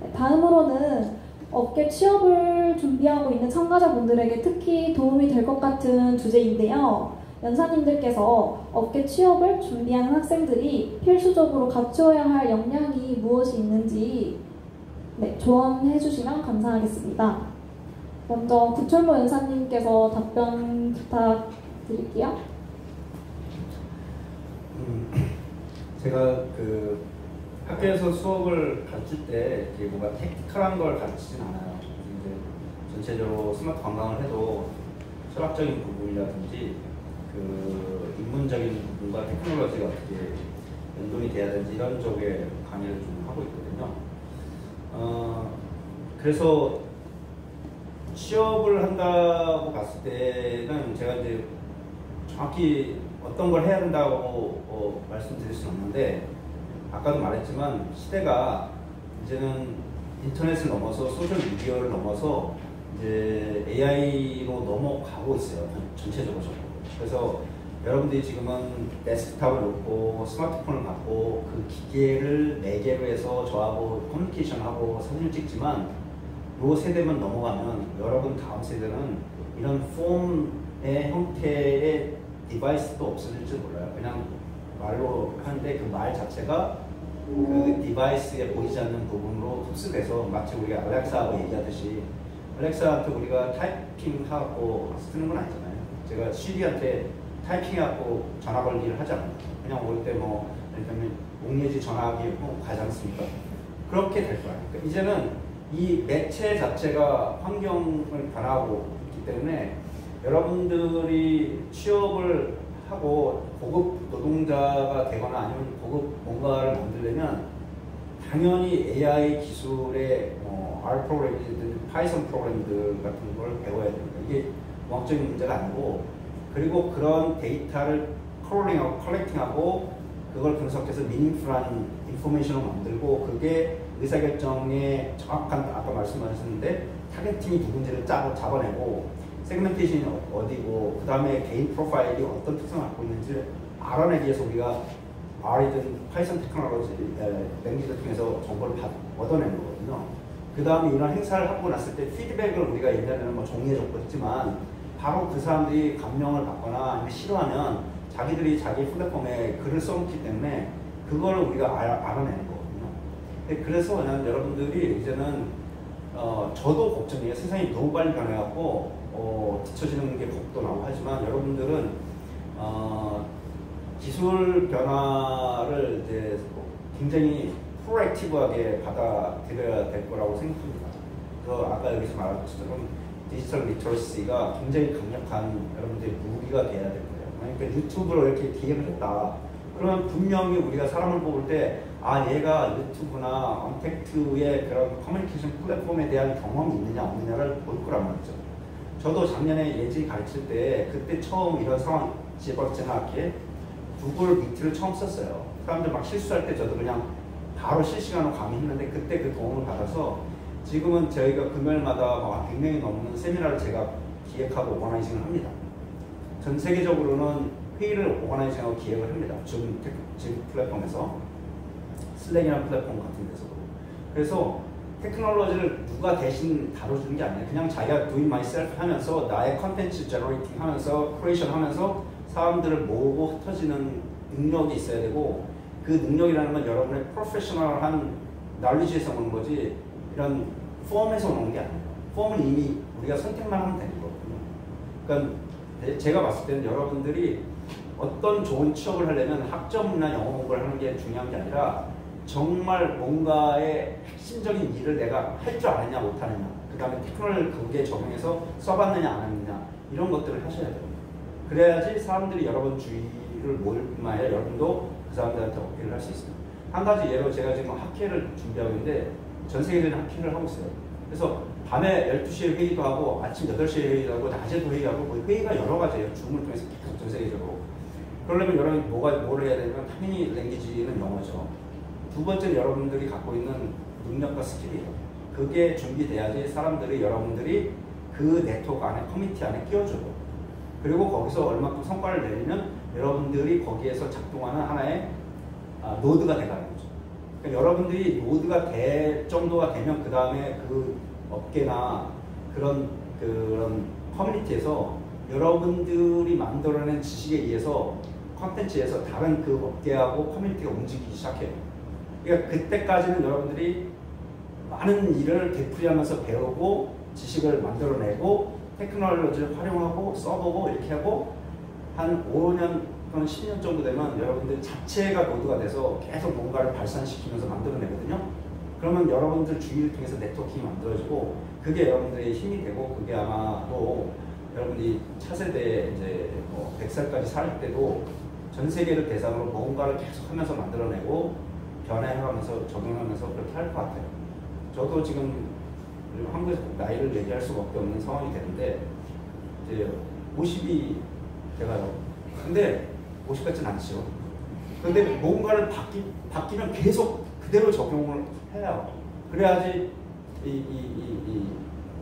네, 다음으로는 업계 취업을 준비하고 있는 참가자분들에게 특히 도움이 될 것 같은 주제인데요. 연사님들께서 업계 취업을 준비하는 학생들이 필수적으로 갖추어야 할 역량이 무엇이 있는지 조언해 주시면 감사하겠습니다. 먼저 구철모 연사님께서 답변 부탁드릴게요. 제가 학교에서 수업을 가르칠 때 뭔가 테크닉한 걸 가르치진 않아요. 이제 전체적으로 스마트 관광을 해도 철학적인 부분이라든지 인문적인 부분과 테크놀로지가 어떻게 연동이 돼야 되는지 이런 쪽에 강의를 좀 하고 있거든요. 그래서 취업을 한다고 봤을 때는 제가 이제 정확히 어떤 걸 해야 된다고 말씀드릴 수는 없는데, 아까도 말했지만 시대가 이제는 인터넷을 넘어서 소셜 미디어를 넘어서 이제 AI로 넘어가고 있어요. 전체적으로. 그래서 여러분들이 지금은 데스크탑을 놓고 스마트폰을 갖고 그 기계를 매개로 해서 저하고 커뮤니케이션하고 사진을 찍지만, 이 세대만 넘어가면 여러분 다음 세대는 이런 폼의 형태의 디바이스도 없어질지 몰라요. 그냥 말로 하는데 그 말 자체가 그 디바이스에 보이지 않는 부분으로 흡수돼서, 마치 우리가 알렉사하고 얘기하듯이 알렉사한테 우리가 타이핑하고 쓰는 건 아니잖아요. 제가 시리한테 타이핑하고 전화 걸기를 하지 않아요. 그냥 올 때 뭐 일단 목례지 전화하기 가지 않습니까? 그렇게 될 거예요. 그러니까 이제는 이 매체 자체가 환경을 변화하고 있기 때문에 여러분들이 취업을 하고 고급 노동자가 되거나 아니면 고급 뭔가를 만들려면 당연히 AI 기술의 R 프로그램이든 파이썬 프로그램들 같은 걸 배워야 됩니다. 이게 공학적인 문제가 아니고, 그리고 그런 데이터를 크롤링하고 컬렉팅하고 그걸 분석해서 미닝풀한 인포메이션을 만들고, 그게 의사결정에 정확한, 아까 말씀하셨는데 타겟팅이 누군지를 잡아내고, 세그멘테이션이 어디고, 그 다음에 개인 프로파일이 어떤 특성을 갖고 있는지 알아내기 위해서 우리가 R이든 파이썬 테크놀로지 랭귀지를 통해서 정보를 얻어내는 거거든요. 그 다음에 이런 행사를 하고 났을 때 피드백을 우리가 옛날에는 뭐 종이에 적었지만, 바로 그 사람들이 감명을 받거나 아니면 싫어하면 자기들이 자기 플랫폼에 글을 써놓기 때문에 그걸 우리가 알아내는 거거든요. 그래서 그냥 여러분들이 이제는 저도 걱정이에요. 세상이 너무 빨리 변해갖고 뒤처지는 게 겁도 나고 하지만, 여러분들은 기술 변화를 이제 굉장히 프로액티브하게 받아들여야 될 거라고 생각합니다. 아까 여기서 말한 것처럼 디지털 리터러시가 굉장히 강력한 여러분들의 무기가 돼야 될 거예요. 그러니까 유튜브로 이렇게 기획을 했다. 그러면 분명히 우리가 사람을 뽑을 때, 얘가 유튜브나 언택트의 그런 커뮤니케이션 플랫폼에 대한 경험이 있느냐 없느냐를 볼 거란 말이죠. 저도 작년에 예지 가르칠 때 그때 처음 이런 상황 집어지나게 구글 미트를 처음 썼어요. 사람들 막 실수할 때 저도 그냥 바로 실시간으로 강의했는데, 그때 그 도움을 받아서 지금은 저희가 금요일마다 100명이 넘는 세미나를 제가 기획하고 오거나이징을 합니다. 전 세계적으로는 회의를 오거나이징하고 기획을 합니다. 줌 플랫폼에서, 슬랙이라는 플랫폼 같은 데서도. 그래서 테크놀로지를 누가 대신 다뤄주는 게 아니에요. 그냥 자기가 doing myself 하면서 나의 컨텐츠 제너레이팅 하면서 크리에이션 하면서 사람들을 모으고 흩어지는 능력이 있어야 되고, 그 능력이라는 건 여러분의 프로페셔널한 날리지에서 오는 거지 이런 폼에서 오는 게 아니에요. 폼은 이미 우리가 선택만 하면 되는 거거든요. 그러니까 제가 봤을 때는 여러분들이 어떤 좋은 취업을 하려면 학점이나 영어 공부를 하는 게 중요한 게 아니라 정말 뭔가의 핵심적인 일을 내가 할 줄 아느냐 못하느냐, 그 다음에 테크놀을 거기에 적용해서 써봤느냐 안 했느냐, 이런 것들을 하셔야 돼요. 그래야지 사람들이 여러분 주의를 모을 뿐만 아니라 여러분도 그 사람들한테 어필을 할 수 있습니다. 한 가지 예로 제가 지금 학회를 준비하고 있는데 전 세계적인 학회를 하고 있어요. 그래서 밤에 12시에 회의도 하고 아침 8시에 회의도 하고 낮에도 회의하고, 회의가 여러 가지예요. 줌을 통해서 계속 전 세계적으로. 그러려면 여러분이 뭘 해야 되냐면 당연히 랭귀지는 영어죠. 두 번째는 여러분들이 갖고 있는 능력과 스킬이, 그게 준비돼야지 사람들이 여러분들이 그 네트워크 안에, 커뮤니티 안에 끼워줘요. 그리고 거기서 얼마큼 성과를 내리면 여러분들이 거기에서 작동하는 하나의 노드가 돼가는 거죠. 그러니까 여러분들이 노드가 될 정도가 되면 그 다음에 그 업계나 그런 커뮤니티에서 여러분들이 만들어낸 지식에 의해서 컨텐츠에서 다른 그 업계하고 커뮤니티가 움직이기 시작해요. 그러니까 그때까지는 여러분들이 많은 일을 되풀이하면서 배우고 지식을 만들어내고 테크놀로지를 활용하고 써보고 이렇게 하고 한 5년 또는 10년 정도 되면 여러분들 자체가 노드가 돼서 계속 뭔가를 발산시키면서 만들어내거든요. 그러면 여러분들 주위를 통해서 네트워킹이 만들어지고 그게 여러분들의 힘이 되고, 그게 아마도 여러분이 차세대 이제 100살까지 살 때도 전 세계를 대상으로 뭔가를 계속 하면서 만들어내고 변해가면서 적용하면서 그렇게 할 것 같아요. 저도 지금 그리고 한국에서 꼭 나이를 얘기할 수밖에 없는 상황이 되는데 이제 50이 돼가요. 근데 50 같진 않죠. 근데 뭔가를 바뀌면 계속 그대로 적용을 해요. 그래야지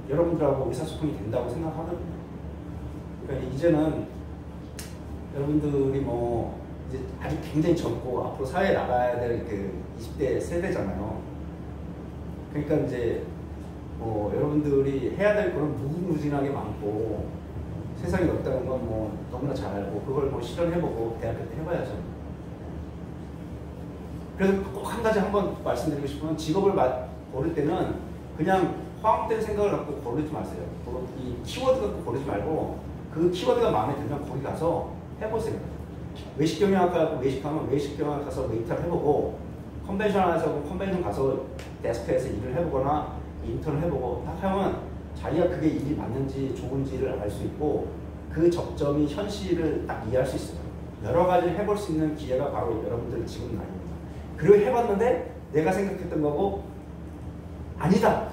여러분들하고 의사소통이 된다고 생각하거든요. 그러니까 이제는 여러분들이 뭐 이제 아직 굉장히 젊고 앞으로 사회에 나가야 될 그 20대 세대잖아요. 그러니까 이제 뭐 여러분들이 해야 될 거는 무궁무진하게 많고 세상이 넓다는 건 뭐 너무나 잘 알고 그걸 뭐 실현해보고 대학교 때 해봐야죠. 그래서 꼭 한 가지 한번 말씀드리고 싶은 건 직업을 고를 때는 그냥 허황된 생각을 갖고 고르지 마세요. 이 키워드 갖고 고르지 말고 그 키워드가 마음에 들면 거기 가서 해보세요. 외식경영학과 외식하면 외식경영학 가서 웨이터를 해보고 컨벤션에서 컨벤션 가서 데스크에서 일을 해보거나 인턴을 해보고 딱 하면 자기가 그게 일이 맞는지 좋은지를 알 수 있고 그 접점이 현실을 딱 이해할 수 있어요. 여러 가지를 해볼 수 있는 기회가 바로 여러분들 지금 나이입니다. 그리고 해봤는데 내가 생각했던 거고 아니다.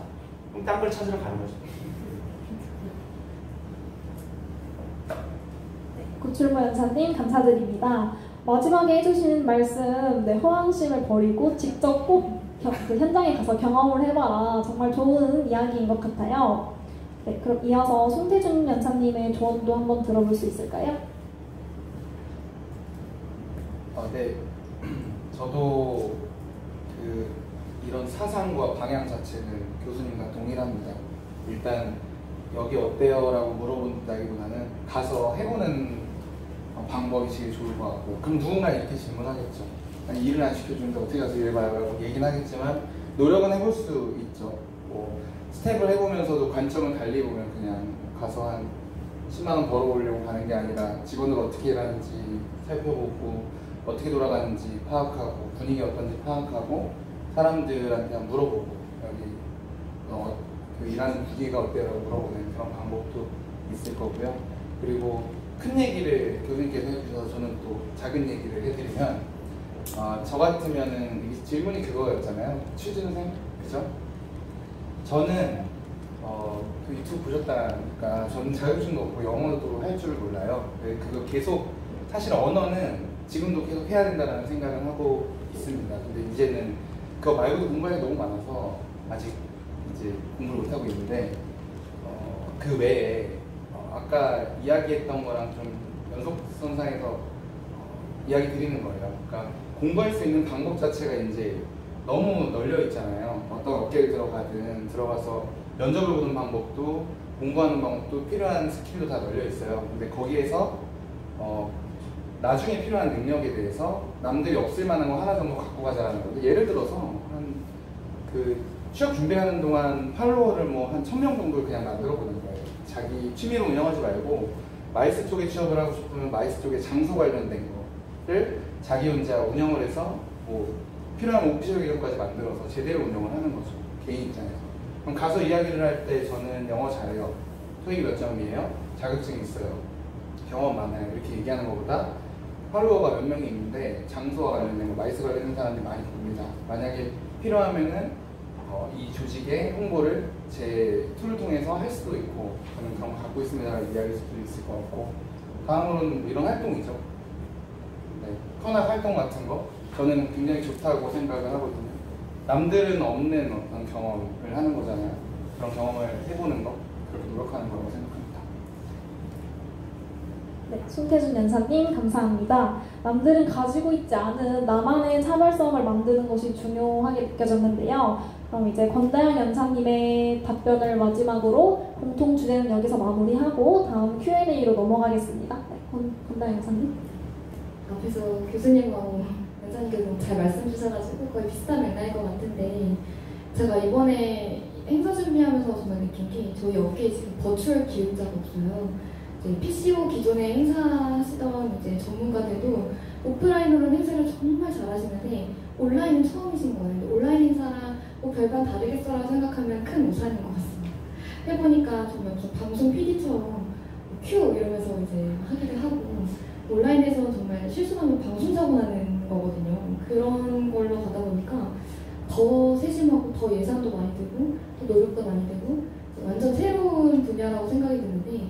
그럼 딴 걸 찾으러 가는 거죠. 고출모 연사님 감사드립니다. 마지막에 해주시는 말씀, 허황심을 버리고 직접 꼭 그 현장에 가서 경험을 해봐라. 정말 좋은 이야기인 것 같아요. 네, 그럼 이어서 손태준 연사님의 조언도 한번 들어볼 수 있을까요? 네. 저도 이런 사상과 방향 자체는 교수님과 동일합니다. 일단 여기 어때요? 라고 물어본다기보다는 가서 해보는 방법이 제일 좋을 것 같고, 그럼 누군가 이렇게 질문하겠죠. 아니, 일을 안 시켜주는데 어떻게 가서 일해봐요? 라고 얘기는 하겠지만 노력은 해볼 수 있죠. 뭐 스텝을 해보면서도 관점을 달리 보면 그냥 가서 한 10만 원 벌어오려고 가는 게 아니라 직원들 어떻게 일하는지 살펴보고 어떻게 돌아가는지 파악하고 분위기 어떤지 파악하고 사람들한테 그냥 물어보고 여기 그 일하는 분위기가 어때요? 라고 물어보는 그런 방법도 있을 거고요. 그리고 큰 얘기를 교수님께서 해주셔서 저는 또 작은 얘기를 해드리면 저 같으면은 질문이 그거였잖아요. 취준생? 그죠? 저는 그 유튜브 보셨다니까 저는 자격증도 없고 영어도 할 줄 몰라요. 그거 계속 사실 언어는 지금도 계속 해야 된다는 생각을 하고 있습니다. 근데 이제는 그거 말고도 공부할 게 너무 많아서 아직 이제 공부를 못 하고 있는데 그 외에 아까 이야기했던 거랑 좀 연속선상에서 이야기 드리는 거예요. 그러니까 공부할 수 있는 방법 자체가 이제 너무 널려 있잖아요. 어떤 업계를 들어가서 면접을 보는 방법도 공부하는 방법도 필요한 스킬도 다 널려 있어요. 근데 거기에서 나중에 필요한 능력에 대해서 남들이 없을 만한 거 하나 정도 갖고 가자라는 거죠. 예를 들어서 취업 준비하는 동안 팔로워를 뭐 한 1000명 정도를 그냥 만들어 보는 거예요. 자기 취미로 운영하지 말고 마이스 쪽에 취업을 하고 싶으면 마이스 쪽에 장소 관련된 거를 자기 혼자 운영을 해서 뭐 필요한 오피셜 계정까지 만들어서 제대로 운영을 하는 거죠. 개인 입장에서. 그럼 가서 이야기를 할 때 저는 영어 잘해요. 토익 몇 점이에요? 자격증 있어요. 경험 많아요. 이렇게 얘기하는 것보다 팔로워가 몇 명이 있는데 장소와 관련된 거, 마이스 관련된 사람들이 많이 봅니다. 만약에 필요하면은 이 조직의 홍보를 제 툴을 통해서 할 수도 있고 저는 그런 거 갖고 있습니다. 이야기할 수도 있을 것 같고 다음으로는 이런 활동이죠. 네, 커나 활동 같은 거 저는 굉장히 좋다고 생각을 하거든요. 남들은 없는 어떤 경험을 하는 거잖아요. 그런 경험을 해보는 거, 그렇게 노력하는 거라고 생각합니다. 네, 손태준 연사님 감사합니다. 남들은 가지고 있지 않은 나만의 차별성을 만드는 것이 중요하게 느껴졌는데요. 그럼 이제 권다영 연사님의 답변을 마지막으로 공통 주제는 여기서 마무리하고 다음 Q&A로 넘어가겠습니다. 네, 권다영 연사님. 앞에서 교수님하고 연사님께서 잘 말씀 주셔가지고 거의 비슷한 맥락일 것 같은데 제가 이번에 행사 준비하면서 정말 느낀 게 저희 업계에 지금 버추얼 기획자가 없어요. PCO 기존에 행사하시던 이제 전문가들도 오프라인으로는 행사를 정말 잘하시는데 온라인은 처음이신 거예요. 온라인 행사랑 뭐 별반 다르겠어라고 생각하면 큰 오산인 것 같습니다. 해보니까 정말 무슨 방송 PD처럼 큐 이러면서 이제 하기도 하고 온라인에서는 정말 실수하면 방송 사고 나는 거거든요. 그런 걸로 가다 보니까 더 세심하고 더 예산도 많이 들고 더 노력도 많이 되고 완전 새로운 분야라고 생각이 드는데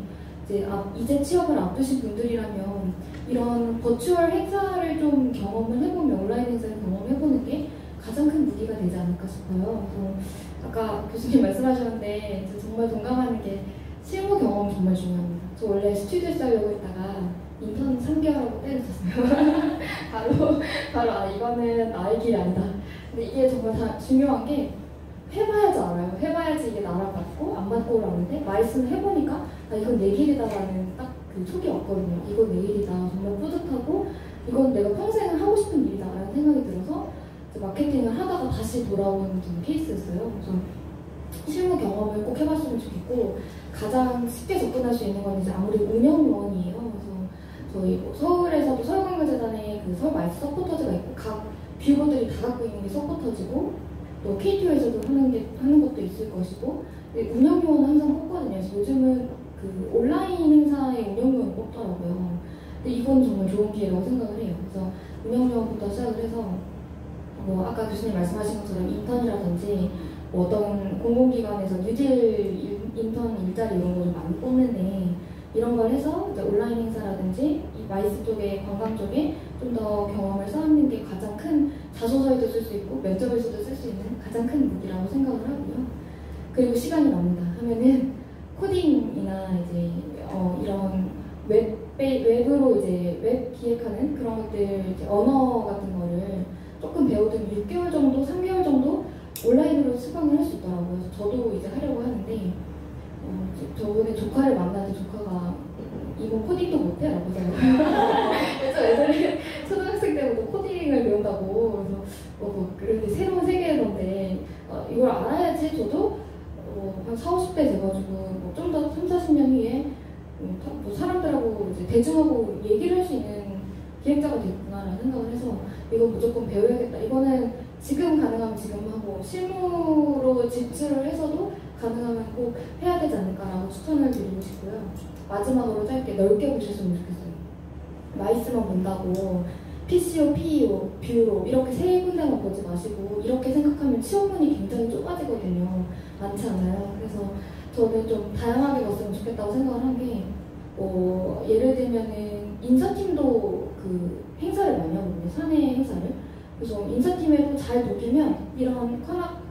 이제 취업을 앞두신 분들이라면 이런 버추얼 행사를 좀 경험을 해보면 온라인 행사를 경험해보는 게 가장 큰 무기가 되지 않을까 싶어요. 그래서 아까 교수님 말씀하셨는데 정말 동감하는 게 실무 경험 정말 중요합니다. 저 원래 스튜디오스 하려고 했다가 인턴 3개월하고 때려쳤어요. 바로 이거는 나의 길이 아니다. 근데 이게 정말 다 중요한 게 해봐야지 알아요. 해봐야지 이게 나랑 맞고 안 맞고 라는데 마이스는 해보니까 이건 내 길이다라는 딱 그 촉이 왔거든요. 이건 내 일이다. 정말 뿌듯하고 이건 내가 평생 하고 싶은 일이다라는 생각이 들어서 마케팅을 하다가 다시 돌아온 좀 케이스였어요. 그래서 실무 경험을 꼭 해봤으면 좋겠고 가장 쉽게 접근할 수 있는 건 이제 아무래도 운영 요원이에요. 그래서 저희 서울에서도 서울관광재단에 그 서울 마이스 서포터즈가 있고 각 뷰어들이 다 갖고 있는 게 서포터즈고 또 KTO에서도 하는 것도 있을 것이고 운영 요원은 항상 뽑거든요. 그래서 요즘은 그 온라인 행사에 운영 요원 뽑더라고요. 근데 이건 정말 좋은 기회라고 생각을 해요. 그래서 운영 요원부터 시작을 해서 아까 교수님 말씀하신 것처럼 인턴이라든지 어떤 공공기관에서 뉴딜 인턴 일자리 이런 걸 많이 뽑는데 이런 걸 해서 이제 온라인 행사라든지 이 마이스 쪽에 관광 쪽에 좀 더 경험을 쌓는 게 가장 큰 자소서에도 쓸 수 있고 면접에서도 쓸 수 있는 가장 큰 무기라고 생각을 하고요. 그리고 시간이 남는다 하면은 코딩이나 이제 이런 웹으로 이제 웹 기획하는 그런 것들 이제 언어 같은 거를 조금 배우던 6개월 정도, 3개월 정도 온라인으로 수강을 할 수 있더라고요. 그래서 저도 이제 하려고 하는데 저번에 조카를 만났는데 조카가 이건 코딩도 못해? 라고 하더라고요. 그래서 애들이 초등학생 때부터 코딩을 배운다고 그래서 그런데 새로운 세계인데 이걸 알아야지 저도 한 40, 50대 돼가지고 좀 더 3, 40년 후에 사람들하고 이제 대중하고 얘기를 할 수 있는 기획자가 됐구나라는 생각을 해서 이거 무조건 배워야겠다. 이거는 지금 가능하면 지금 하고 실무로 진출을 해서도 가능하면 꼭 해야 되지 않을까라고 추천을 드리고 싶고요. 마지막으로 짧게 넓게 보셨으면 좋겠어요. 마이스만 본다고 PCO, PEO, 뷰로 이렇게 세 군데만 보지 마시고 이렇게 생각하면 취업문이 굉장히 좁아지거든요. 많지 않아요. 그래서 저는 좀 다양하게 봤으면 좋겠다고 생각을 한 게 예를 들면은 인사팀도 그 행사를 많이 하거든요. 사내 행사를. 그래서 인사팀에도 잘 녹이면 이런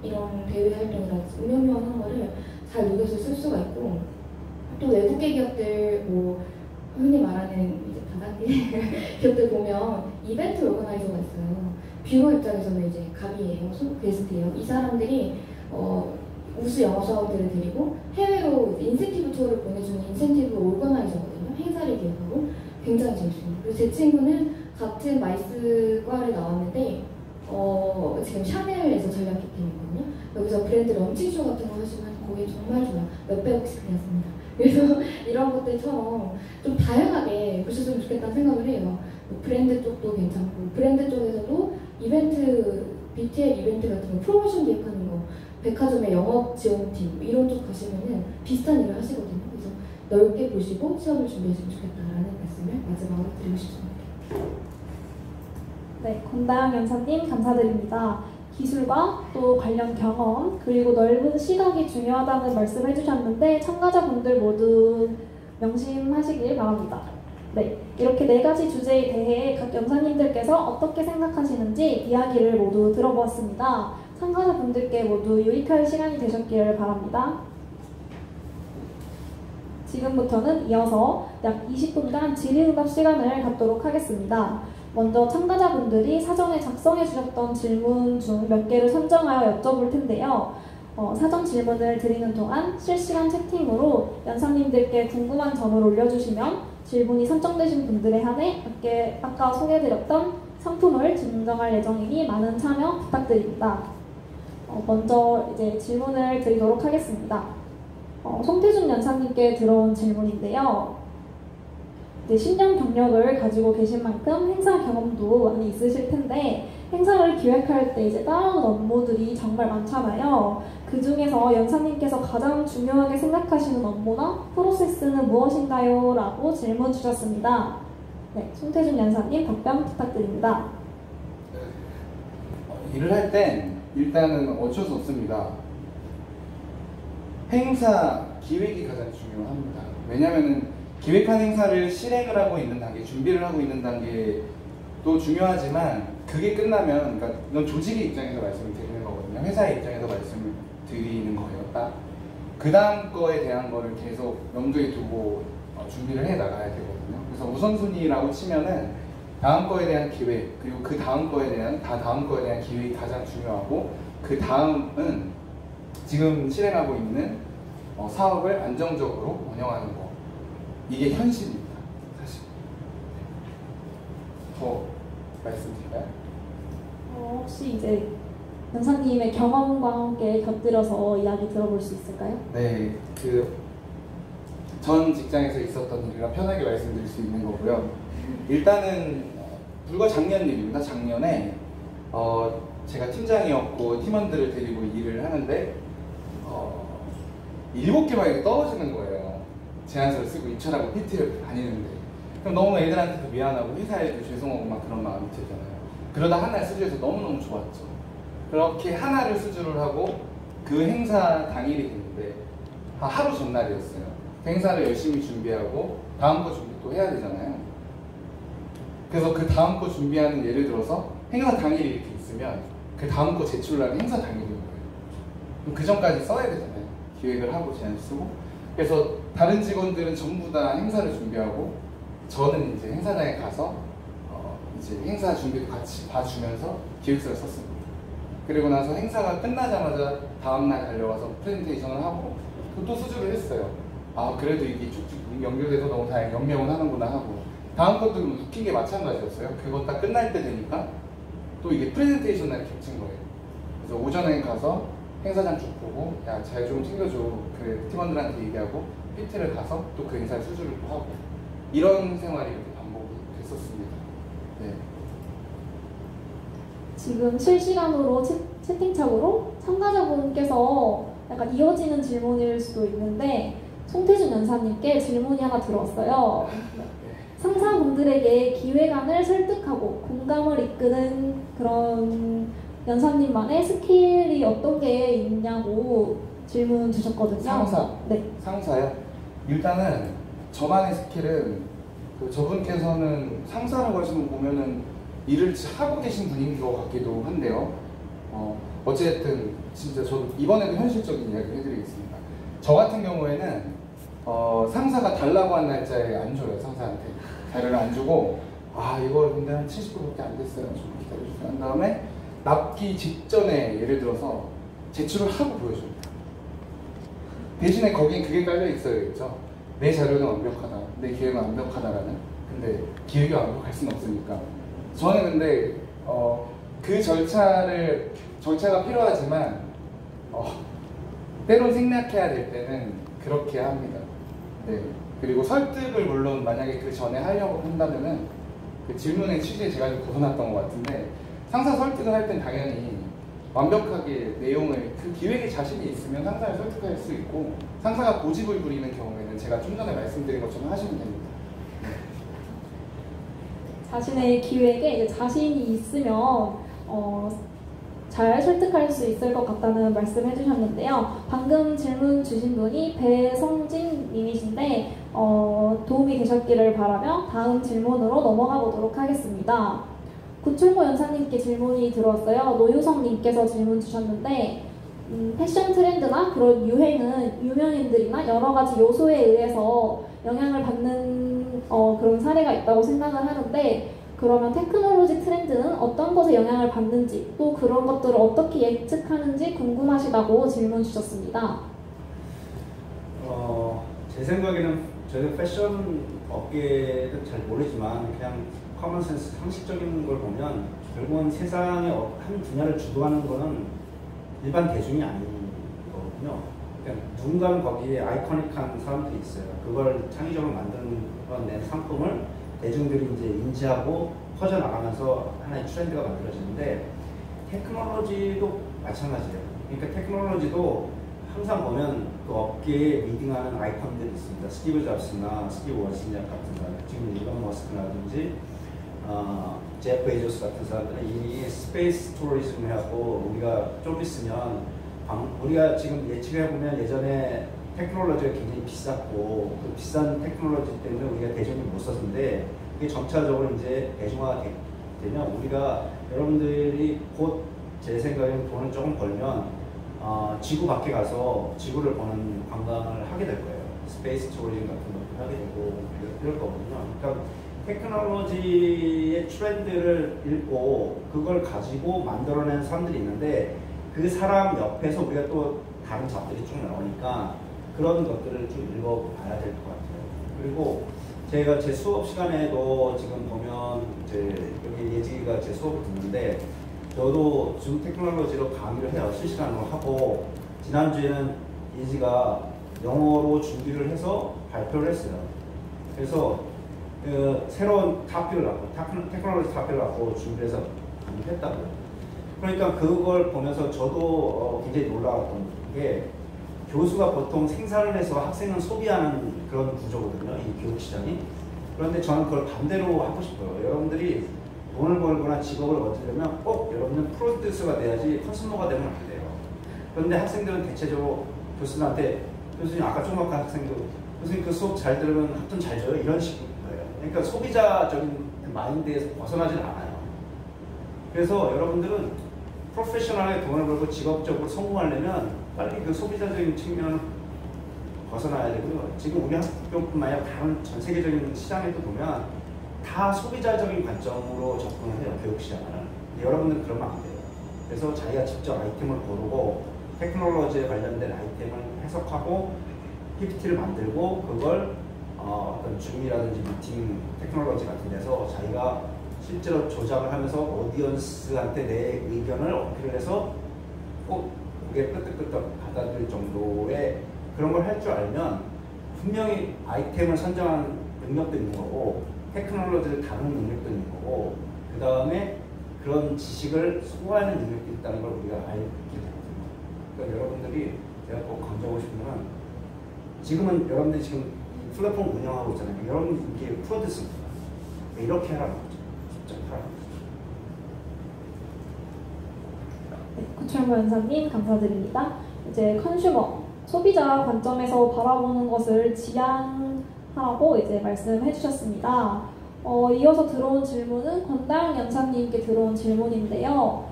이런 대외 활동이라든지 운영요원 한 거를 잘 녹여서 쓸 수가 있고 또 외국계 기업들 흔히 말하는 이제 다단계 기업들 보면 이벤트 오거나이저가 있어요. 뷰어 입장에서는 이제 갑이에요. 게스트예요. 이 사람들이 우수 영업사원들을 데리고 해외로 인센티브 투어를 보내주는 인센티브 오거나이저거든요. 행사를 기획하고 굉장히 재밌습니다. 그리고 제 친구는 같은 마이스과를 나왔는데 지금 샤넬에서 전략기팀이거든요. 여기서 브랜드 런칭쇼 같은 거 하시면 거기 정말 좋아요. 몇백억씩 그렸습니다. 그래서 이런 것들처럼 좀 다양하게 보셨으면 좋겠다는 생각을 해요. 브랜드 쪽도 괜찮고 브랜드 쪽에서도 이벤트, BTL 이벤트 같은 거 프로모션 기획하는 거 백화점의 영업 지원팀 이런 쪽 가시면은 비슷한 일을 하시거든요. 그래서 넓게 보시고 취업을 준비했으면 좋겠다라는 말씀을 마지막으로 드리고 싶습니다. 네, 권다영 연사님 감사드립니다. 기술과 또 관련 경험 그리고 넓은 시각이 중요하다는 말씀을 해주셨는데 참가자분들 모두 명심하시길 바랍니다. 네, 이렇게 4가지 주제에 대해 각 연사님들께서 어떻게 생각하시는지 이야기를 모두 들어보았습니다. 참가자분들께 모두 유익한 시간이 되셨기를 바랍니다. 지금부터는 이어서 약 20분간 질의응답 시간을 갖도록 하겠습니다. 먼저 참가자분들이 사전에 작성해 주셨던 질문 중 몇 개를 선정하여 여쭤볼 텐데요. 사전 질문을 드리는 동안 실시간 채팅으로 연사님들께 궁금한 점을 올려주시면 질문이 선정되신 분들에 한해 아까 소개해드렸던 상품을 증정할 예정이니 많은 참여 부탁드립니다. 먼저 이제 질문을 드리도록 하겠습니다. 송태준 연사님께 들어온 질문인데요. 이제 10년 경력을 가지고 계신 만큼 행사 경험도 많이 있으실 텐데 행사를 기획할 때 이제 따라오는 업무들이 정말 많잖아요. 그 중에서 연사님께서 가장 중요하게 생각하시는 업무나 프로세스는 무엇인가요? 라고 질문 주셨습니다. 네, 송태준 연사님 답변 부탁드립니다. 일을 할 땐 일단은 어쩔 수 없습니다. 행사 기획이 가장 중요합니다. 왜냐하면 기획한 행사를 실행을 하고 있는 단계, 준비를 하고 있는 단계도 중요하지만 그게 끝나면, 그러니까 이건 조직의 입장에서 말씀을 드리는 거거든요. 회사의 입장에서 말씀을 드리는 거예요. 딱 그 다음 거에 대한 거를 계속 염두에 두고 준비를 해 나가야 되거든요. 그래서 우선순위라고 치면은 다음 거에 대한 기획, 그리고 그 다음 거에 대한 다음 거에 대한 기획이 가장 중요하고, 그 다음은 지금 실행하고 있는 사업을 안정적으로 운영하는 거. 이게 현실입니다, 사실. 더 말씀드릴까요? 혹시 이제 연사님의 경험과 함께 곁들여서 이야기 들어볼 수 있을까요? 네, 전 직장에서 있었던 일이라 편하게 말씀드릴 수 있는 거고요. 일단은 불과 작년 일입니다. 작년에 제가 팀장이었고 팀원들을 데리고 일을 하는데 7개만 이렇게 떨어지는 거예요. 제안서를 쓰고 입찰하고 PT를 다니는데. 그럼 너무 애들한테도 미안하고 회사에도 죄송하고 막 그런 마음이 들잖아요. 그러다 하나를 수주해서 너무너무 좋았죠. 그렇게 하나를 수주를 하고 그 행사 당일이 됐는데 하루 전날이었어요. 그 행사를 열심히 준비하고 다음 거 준비 또 해야 되잖아요. 그래서 그 다음 거 준비하는, 예를 들어서 행사 당일이 이렇게 있으면 그 다음 거 제출날은 행사 당일인 거예요. 그 전까지 써야 되잖아요. 기획을 하고 제안 쓰고. 그래서 다른 직원들은 전부 다 행사를 준비하고 저는 이제 행사장에 가서 이제 행사 준비도 같이 봐주면서 기획서를 썼습니다. 그리고 나서 행사가 끝나자마자 다음날 달려가서 프레젠테이션을 하고 또 수주를 했어요. 그래도 이게 쭉쭉 연결돼서 너무 다행히 연명은 하는구나 하고. 다음 것도 웃긴 게 마찬가지였어요. 그거 딱 끝날 때 되니까 또 이게 프레젠테이션 날이 겹친 거예요. 그래서 오전에 가서 행사장 쭉 보고, 야, 잘 좀 챙겨줘. 그래, 팀원들한테 얘기하고 PT를 가서 또 그 행사에 수주를 또 하고. 이런 생활이 이렇게 반복이 됐었습니다. 네. 지금 실시간으로 채팅창으로 참가자분께서 약간 이어지는 질문일 수도 있는데 송태준 연사님께 질문이 하나 들어왔어요. 상사분들에게 기획안을 설득하고 공감을 이끄는 그런 연사님만의 스킬이 어떤 게 있냐고 질문 주셨거든요. 상사? 네. 상사요? 일단은 저만의 스킬은 저분께서는 상사라고 하시는 거 보면은 일을 하고 계신 분인 것 같기도 한데요. 어쨌든 진짜 저도 이번에도 현실적인 이야기를 해드리겠습니다. 저 같은 경우에는 상사가 달라고 한 날짜에 안 줘요. 상사한테 자료를 안 주고, 이거 근데 한 70%밖에 안 됐어요. 좀 기다려주세요. 한 다음에 납기 직전에 예를 들어서 제출을 하고 보여줍니다. 대신에 거긴 그게 깔려 있어야겠죠. 내 자료는 완벽하다, 내 기획은 완벽하다라는. 근데 기획이 완벽할 수는 없으니까. 저는 근데 그 절차가 필요하지만 때론 생략해야 될 때는 그렇게 합니다. 네. 그리고 설득을 물론 만약에 그 전에 하려고 한다면은 그 질문의 취지에 제가 좀 벗어났던 것 같은데, 상사 설득을 할 땐 당연히 완벽하게 내용을, 그 기획에 자신이 있으면 상사를 설득할 수 있고, 상사가 고집을 부리는 경우에는 제가 좀 전에 말씀드린 것처럼 하시면 됩니다. 자신의 기획에 이제 자신이 있으면 잘 설득할 수 있을 것 같다는 말씀 해주셨는데요. 방금 질문 주신 분이 배성진 님이신데 도움이 되셨기를 바라며 다음 질문으로 넘어가 보도록 하겠습니다. 구출모 연사님께 질문이 들어왔어요. 노유성 님께서 질문 주셨는데 패션 트렌드나 그런 유행은 유명인들이나 여러 가지 요소에 의해서 영향을 받는 그런 사례가 있다고 생각을 하는데, 그러면 테크놀로지 트렌드는 어떤 것에 영향을 받는지, 또 그런 것들을 어떻게 예측하는지 궁금하시다고 질문 주셨습니다. 제 생각에는 저희가 패션 업계는 잘 모르지만 그냥 커먼센스, 상식적인 걸 보면 결국은 세상의 한 분야를 주도하는 거는 일반 대중이 아니거든요. 그러니까 누군가는 거기에 아이코닉한 사람들이 있어요. 그걸 창의적으로 만들어낸 상품을 대중들이 이제 인지하고 퍼져나가면서 하나의 트렌드가 만들어지는데, 테크놀로지도 마찬가지예요. 그러니까 테크놀로지도 항상 보면 그 업계에 리딩하는 아이콘들이 있습니다. 스티브 잡스나 스티브 워즈니악 같은 사람, 지금 일론 머스크라든지 제프 베이조스 같은 사람들은 이 스페이스 투어리즘을 하고 우리가 좀 있으면 우리가 지금 예측해 보면 예전에 테크놀로지가 굉장히 비쌌고 그 비싼 테크놀로지 때문에 우리가 대중이 못 썼는데 이게 점차적으로 이제 대중화가 되면 우리가 여러분들이 곧 제 생각에는 돈을 조금 벌면 지구 밖에 가서 지구를 보는 관광을 하게 될 거예요. 스페이스 투어리즘 같은 것도 하게 되고 그럴 거거든요. 그러니까 테크놀로지의 트렌드를 읽고 그걸 가지고 만들어낸 사람들이 있는데 그 사람 옆에서 우리가 또 다른 잡들이 쭉 나오니까 그런 것들을 좀 읽어봐야 될 것 같아요. 그리고 제가 제 수업 시간에도 지금 보면 여기 예지가 제 수업을 듣는데 저도 줌 테크놀로지로 강의를 해요. 실시간으로 하고 지난주에는 예지가 영어로 준비를 해서 발표를 했어요. 그래서 새로운 토픽을 갖고 테크놀로지 토픽을 갖고 준비해서 강의를 했다고요. 그러니까 그걸 보면서 저도 굉장히 놀라웠던 게 교수가 보통 생산을 해서 학생은 소비하는 그런 구조거든요. 이 교육 시장이. 그런데 저는 그걸 반대로 하고 싶어요. 여러분들이 돈을 벌거나 직업을 얻으려면 꼭 여러분은 프로듀서가 돼야지 컨슈머가 되면 안 돼요. 그런데 학생들은 대체적으로 교수님한테 교수님 아까 조금만 학생도 교수님 그 수업 잘 들으면 학점 잘 줘요? 이런 식으로 거예요. 그러니까 소비자적인 마인드에서 벗어나질 않아요. 그래서 여러분들은 프로페셔널하게 돈을 벌고 직업적으로 성공하려면 빨리 그 소비자적인 측면을 벗어나야 되고요. 지금 우리 학교뿐만 아니라 다른 전 세계적인 시장에도 보면 다 소비자적인 관점으로 접근을 해요. 교육 시장을. 여러분들은 그러면 안 돼요. 그래서 자기가 직접 아이템을 고르고 테크놀로지에 관련된 아이템을 해석하고 PPT를 만들고 그걸 어떤 줌이라든지 미팅 테크놀로지 같은 데서 자기가 실제로 조작을 하면서 오디언스한테 내 의견을 어필을 해서 꼭 그게 끄떡끄떡 받아들일 정도의 그런 걸 할 줄 알면 분명히 아이템을 선정하는 능력도 있는 거고 테크놀로지를 다루는 능력도 있는 거고 그 다음에 그런 지식을 소화하는 능력도 있다는 걸 우리가 알게 되거든요. 그러니까 여러분들이 제가 꼭 강조하고 싶은 건 지금은 여러분들이 지금 플랫폼 운영하고 있잖아요. 여러분 이게 프로듀스입니다. 이렇게 하라는 거죠. 직접 하라는 거죠. 네, 구철모 연사님 감사드립니다. 이제 컨슈머, 소비자 관점에서 바라보는 것을 지향하라고 이제 말씀해 주셨습니다. 이어서 들어온 질문은 권다영 연사님께 들어온 질문인데요.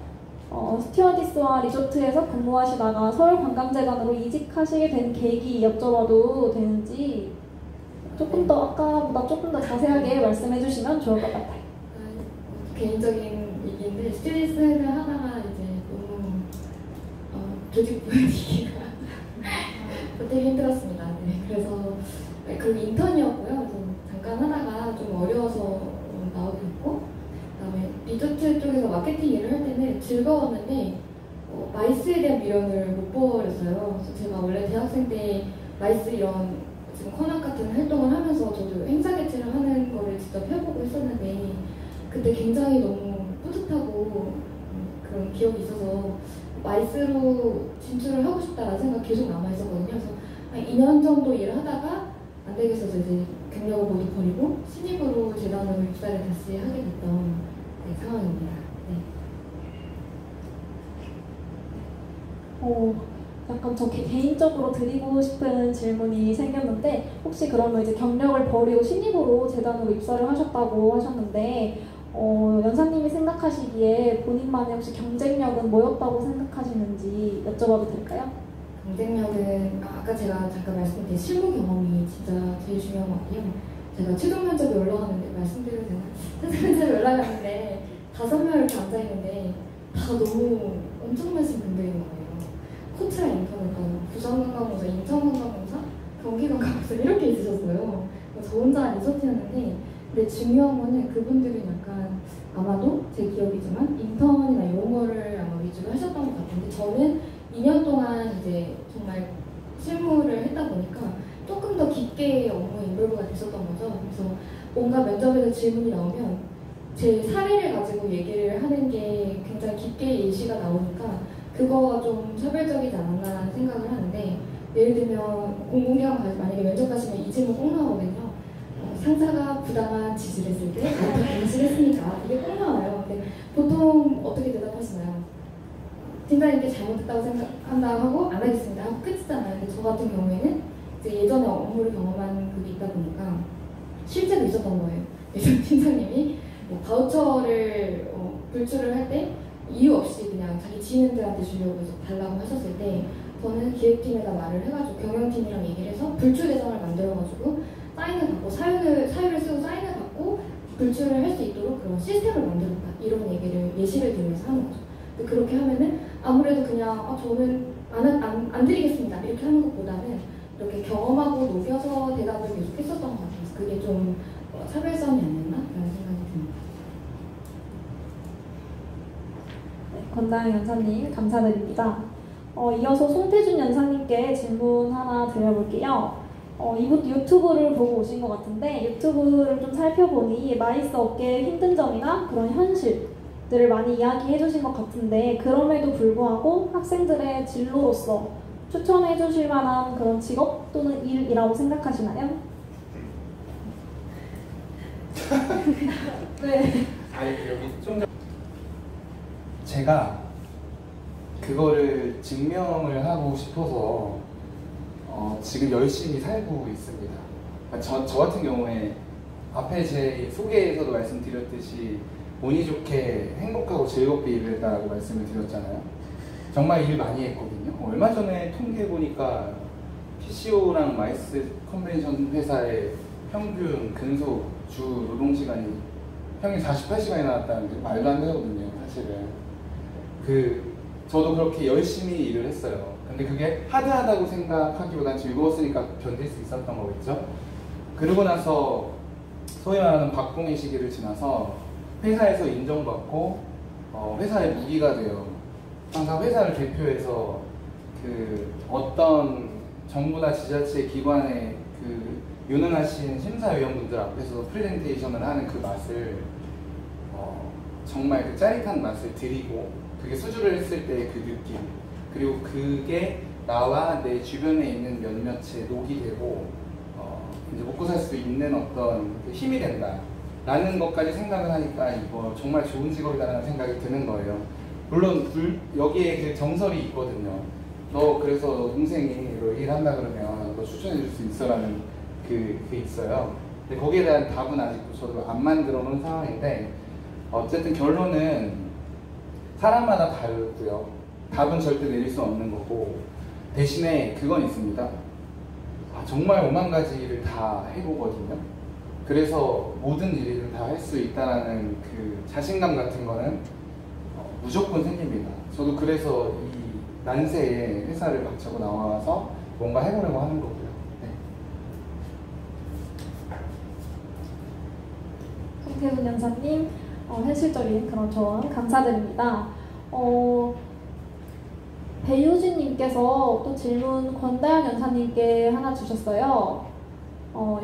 스튜어디스와 리조트에서 근무하시다가 서울관광재단으로 이직하시게 된 계기 여쭤봐도 되는지 조금 더 아까보다 조금 더 자세하게 말씀해 주시면 좋을 것 같아요. 개인적인 얘기인데 스튜어디스를 하다가 이제 너무 조직 분위기가 되게 힘들었습니다. 네, 그래서 그 인턴이었고요. 잠깐 하다가 좀 어려워서 나오게 됐고 그다음에 리조트 쪽에서 마케팅 일을 할 때는 즐거웠는데 마이스에 대한 미련을 못 버렸어요. 그래서 제가 원래 대학생 때 마이스 이런 지금 커넥 같은 활동을 하면서 저도 행사 개최를 하는 거를 직접 해보고 했었는데 그때 굉장히 너무 뿌듯하고 그런 기억이 있어서 마이스로 진출을 하고 싶다라는 생각 계속 남아있었거든요. 그래서 한 2년 정도 일을 하다가 안 되겠어서 이제 경력을 모두 버리고 신입으로 재단으로 입사를 다시 하게 됐던 상황입니다. 네. 약간 저 개인적으로 드리고 싶은 질문이 생겼는데 혹시 그러면 이제 경력을 버리고 신입으로 재단으로 입사를 하셨다고 하셨는데 연사님이 생각하시기에 본인만의 혹시 경쟁력은 뭐였다고 생각하시는지 여쭤봐도 될까요? 경쟁력은 아까 제가 잠깐 말씀드린 실무 경험이 진짜 제일 중요한 것 같아요. 제가 최종 면접에 올라가는데 말씀드려도 되나? 최종 면접에 올라가는데 5명 이렇게 앉아있는데 다 너무 엄청나신 분들인 거예요. 코치랑 인턴은 부산관광공사, 인천관광공사, 경기관광공사 이렇게 있으셨어요. 저 혼자 리조트였는데 근데 중요한 거는 그분들은 약간 아마도 제 기억이지만 인턴이나 이런 거를 아마 위주로 하셨던 것 같은데 저는 2년 동안 이제 정말 실무를 했다 보니까 조금 더 깊게 업무에 인볼브가 됐었던 거죠. 그래서 뭔가 면접에서 질문이 나오면 제 사례를 가지고 얘기를 하는 게 굉장히 깊게 예시가 나오니까 그거가 좀 차별적이지 않았나 생각을 하는데 예를 들면 공공기관 만약에 면접 가시면 이 질문 꼭 나오거든요. 상사가 부당한 지시를 했을 때 어떻게 대응했습니까? 이게 꼭 나와요. 근데 보통 어떻게 대답하시나요? 팀장님께 잘못했다고 생각한다 하고 안 하겠습니다 하고 끝이잖아요. 근데 저 같은 경우에는 이제 예전에 업무를 경험한 그게 있다 보니까 실제로 있었던 거예요. 예전 팀장님이 뭐 바우처를 불출을 할 때 이유 없이 그냥 자기 지인들한테 주려고 해서 달라고 하셨을 때 저는 기획팀에다 말을 해가지고 경영팀이랑 얘기를 해서 불출 대상을 만들어가지고 사인을 받고 사유를 쓰고 사인을 받고 불출을 할 수 있도록 그런 시스템을 만들었다 이런 얘기를 예시를 들면서 하는 거죠. 근데 그렇게 하면은 아무래도 그냥 저는 안 드리겠습니다 이렇게 하는 것보다는 이렇게 경험하고 녹여서 대답을 계속 했었던 것 같아요. 그게 좀 차별성이 아니었나 라는 생각이 듭니다. 네, 권다영 연사님 감사드립니다. 이어서 송태준 연사님께 질문 하나 드려볼게요. 이분 유튜브를 보고 오신 것 같은데 유튜브를 좀 살펴보니 마이스 업계의 힘든 점이나 그런 현실들을 많이 이야기해 주신 것 같은데 그럼에도 불구하고 학생들의 진로로서 추천해 주실 만한 그런 직업 또는 일이라고 생각하시나요? 네. 아니 여기 좀 제가 그거를 증명을 하고 싶어서 지금 열심히 살고 있습니다. 저 같은 경우에 앞에 제 소개에서도 말씀드렸듯이 운이 좋게 행복하고 즐겁게 일을 했다고 말씀을 드렸잖아요. 정말 일 많이 했거든요. 얼마 전에 통계 보니까 PCO랑 마이스 컨벤션 회사의 평균 근속 주 노동시간이 평균 48시간이 나왔다는 게 말도 안 되거든요, 사실은. 저도 그렇게 열심히 일을 했어요. 근데 그게 하드하다고 생각하기보단 즐거웠으니까 견딜 수 있었던 거겠죠? 그러고 나서 소위 말하는 박봉의 시기를 지나서 회사에서 인정받고 회사의 무기가 돼요. 항상 회사를 대표해서 어떤 정부나 지자체 기관의 유능하신 심사위원분들 앞에서 프레젠테이션을 하는 그 맛을 정말 그 짜릿한 맛을 드리고 그게 수주를 했을 때 그 느낌 그리고 그게 나와 내 주변에 있는 몇몇에 녹이 되고 이제 먹고 살 수 있는 어떤 힘이 된다 라는 것까지 생각을 하니까 이거 정말 좋은 직업이다라는 생각이 드는 거예요. 물론 여기에 그 정설이 있거든요. 그래서 너 동생이 너 일한다 그러면 너 추천해 줄 수 있어 라는 그게 있어요. 근데 거기에 대한 답은 아직도 저도 안 만들어 놓은 상황인데 어쨌든 결론은 사람마다 다르고요. 답은 절대 내릴 수 없는 거고 대신에 그건 있습니다. 정말 오만 가지 일을 다 해보거든요. 그래서 모든 일을 다 할 수 있다는 그 자신감 같은 거는 무조건 생깁니다. 저도 그래서 이 난세에 회사를 박차고 나와서 뭔가 해보려고 하는 거고요. 송태훈 연사님 현실적인 그런 조언 감사드립니다. 배유진님께서 또 질문 권다영 연사님께 하나 주셨어요.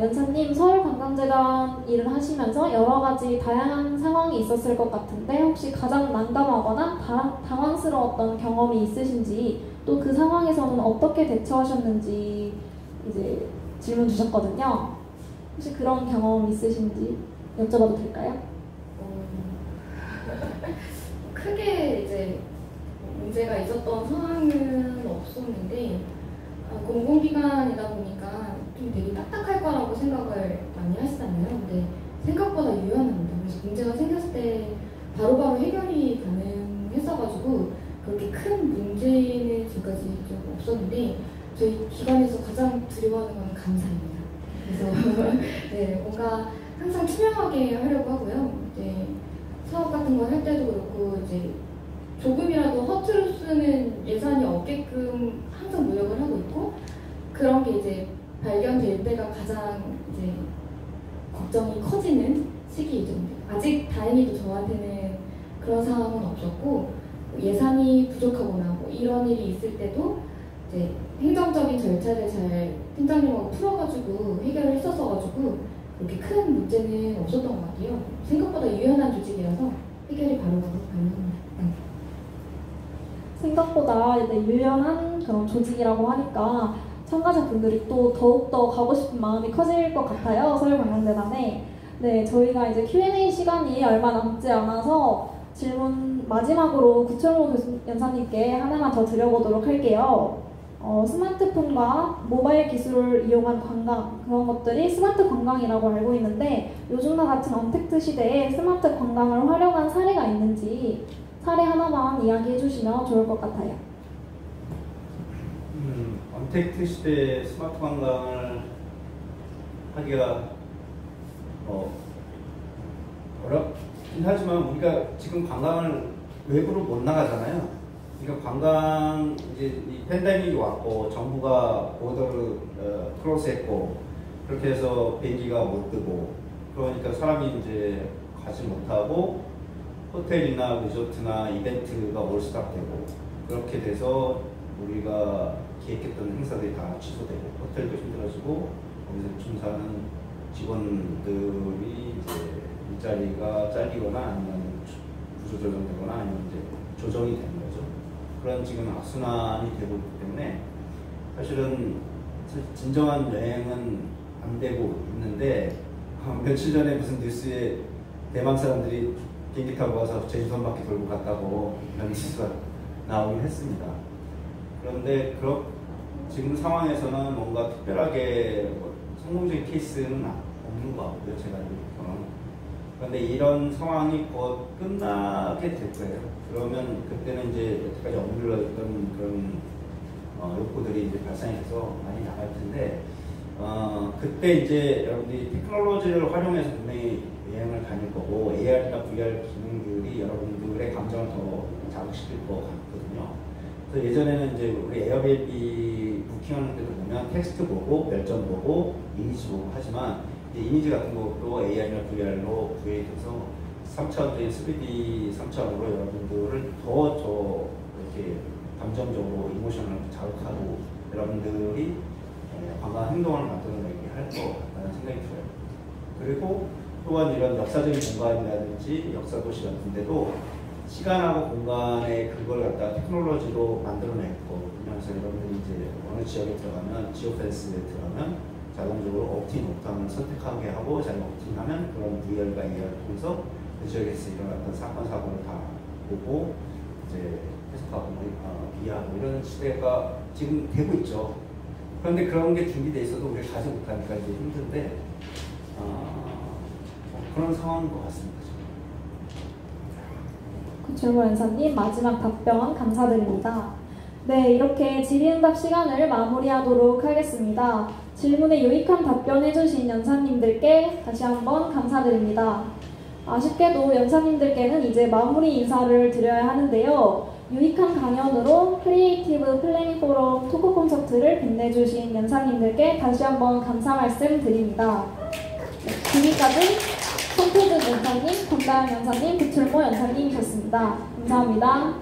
연사님 서울관광재단 일을 하시면서 여러 가지 다양한 상황이 있었을 것 같은데 혹시 가장 난감하거나 당황스러웠던 경험이 있으신지 또 그 상황에서는 어떻게 대처하셨는지 이제 질문 주셨거든요. 혹시 그런 경험 있으신지 여쭤봐도 될까요? 크게 이제 문제가 있었던 상황은 없었는데 공공기관이다 보니까 좀 되게 딱딱할 거라고 생각을 많이 하시잖아요. 근데 생각보다 유연합니다. 그래서 문제가 생겼을 때 바로바로 해결이 가능했어가지고 그렇게 큰 문제는 지금까지 좀 없었는데 저희 기관에서 가장 두려워하는 건 감사입니다. 그래서 네, 뭔가 항상 투명하게 하려고 하고요. 이제 사업 같은 거 할 때도 그렇고 이제 조금이라도 허투루 쓰는 예산이 없게끔 항상 노력을 하고 있고 그런 게 이제 발견될 때가 가장 이제 걱정이 커지는 시기이죠. 아직 다행히도 저한테는 그런 상황은 없었고 예산이 부족하거나 뭐 이런 일이 있을 때도 이제 행정적인 절차를 잘 팀장님하고 풀어가지고 해결을 했었어가지고 그렇게 큰 문제는 없었던 것 같아요. 생각보다 유연한 조직이라서 해결이 바로바로 가능합니다. 생각보다 이제 유연한 그런 조직이라고 하니까 참가자분들이 또 더욱더 가고 싶은 마음이 커질 것 같아요. 서울관광대단에. 네, 저희가 이제 Q&A 시간이 얼마 남지 않아서 질문 마지막으로 구철모 연사님께 하나만 더 드려보도록 할게요. 스마트폰과 모바일 기술을 이용한 관광, 그런 것들이 스마트 관광이라고 알고 있는데 요즘과 같은 언택트 시대에 스마트 관광을 활용한 사례가 있는지 사례 하나만 이야기해 주시면 좋을 것 같아요. 언택트 시대에 스마트 관광을 하기가 어렵긴 하지만 우리가 지금 관광을 외부로 못 나가잖아요. 그러니까 관광 이제 이 팬데믹이 왔고 정부가 보더를 클로즈했고 그렇게 해서 비행기가 못 뜨고 그러니까 사람이 이제 가지 못하고 호텔이나 리조트나 이벤트가 몰스탑되고 그렇게 돼서 우리가 기획했던 행사들이 다 취소되고 호텔도 힘들어지고 거기서 종사하는 직원들이 이제 일자리가 잘리거나 아니면 구조조정되거나 아니면 이제 조정이 되는 거죠. 그런 지금 악순환이 되고 있기 때문에 사실은 진정한 여행은 안 되고 있는데 며칠 전에 무슨 뉴스에 대만 사람들이 비행기 타고 와서 제주도 바퀴 돌고 갔다고 이런 뉴스가 나오긴 했습니다. 그런데 지금 상황에서는 뭔가 특별하게 성공적인 케이스는 없는 것 같고요. 제가 알기로는. 그런데 이런 상황이 곧 끝나게 될 거예요. 그러면 그때는 이제 여태까지 억눌렀던 그런 욕구들이 이제 발산해서 많이 나갈 텐데 그때 이제 여러분들이 테크놀로지를 활용해서 분명히 여행을 다닐 거고 AR이나 VR 기능들이 여러분들의 감정을 더 자극시킬 것 같거든요. 그래서 예전에는 이제 우리 에어비앤비 부킹하는 데도 보면 텍스트 보고 별점 보고 이미지 보고 하지만 이제 이미지 같은 것도 AR이나 VR로 구해져서 3차원적인 3D 3차원으로 여러분들을 더 이렇게 감정적으로 이모션을 자극하고 여러분들이 관광 행동을 만들어내게 할 것 같다는 생각이 들어요. 그리고 또한 이런 역사적인 공간이라든지 역사도시 같은 데도 시간하고 공간의 그걸 갖다가 테크놀로지로 만들어냈고 그래서 여러분들이 이제 어느 지역에 들어가면 지오펜스에 들어가면 자동적으로 옵틴, 옵탄을 선택하게 하고 자기가 옵틴하면 그런 VR과 AR을 통해서 그 지역에서 일어났던 사건, 사고를 다 보고 이제 해석하고 이해하고 이런 시대가 지금 되고 있죠. 그런데 그런 게 준비돼 있어도 우리가 가지 못하니까 이제 힘든데 그런 상황인 것 같습니다. 구철모 연사님 마지막 답변 감사드립니다. 네, 이렇게 질의응답 시간을 마무리하도록 하겠습니다. 질문에 유익한 답변해주신 연사님들께 다시 한번 감사드립니다. 아쉽게도 연사님들께는 이제 마무리 인사를 드려야 하는데요. 유익한 강연으로 크리에이티브 플래닝 포럼 토크 콘서트를 빛내주신 연사님들께 다시 한번 감사 말씀 드립니다. 네, 지금까지 손태준 연사님, 권다영 연사님, 구철모 연사님이셨습니다. 감사합니다.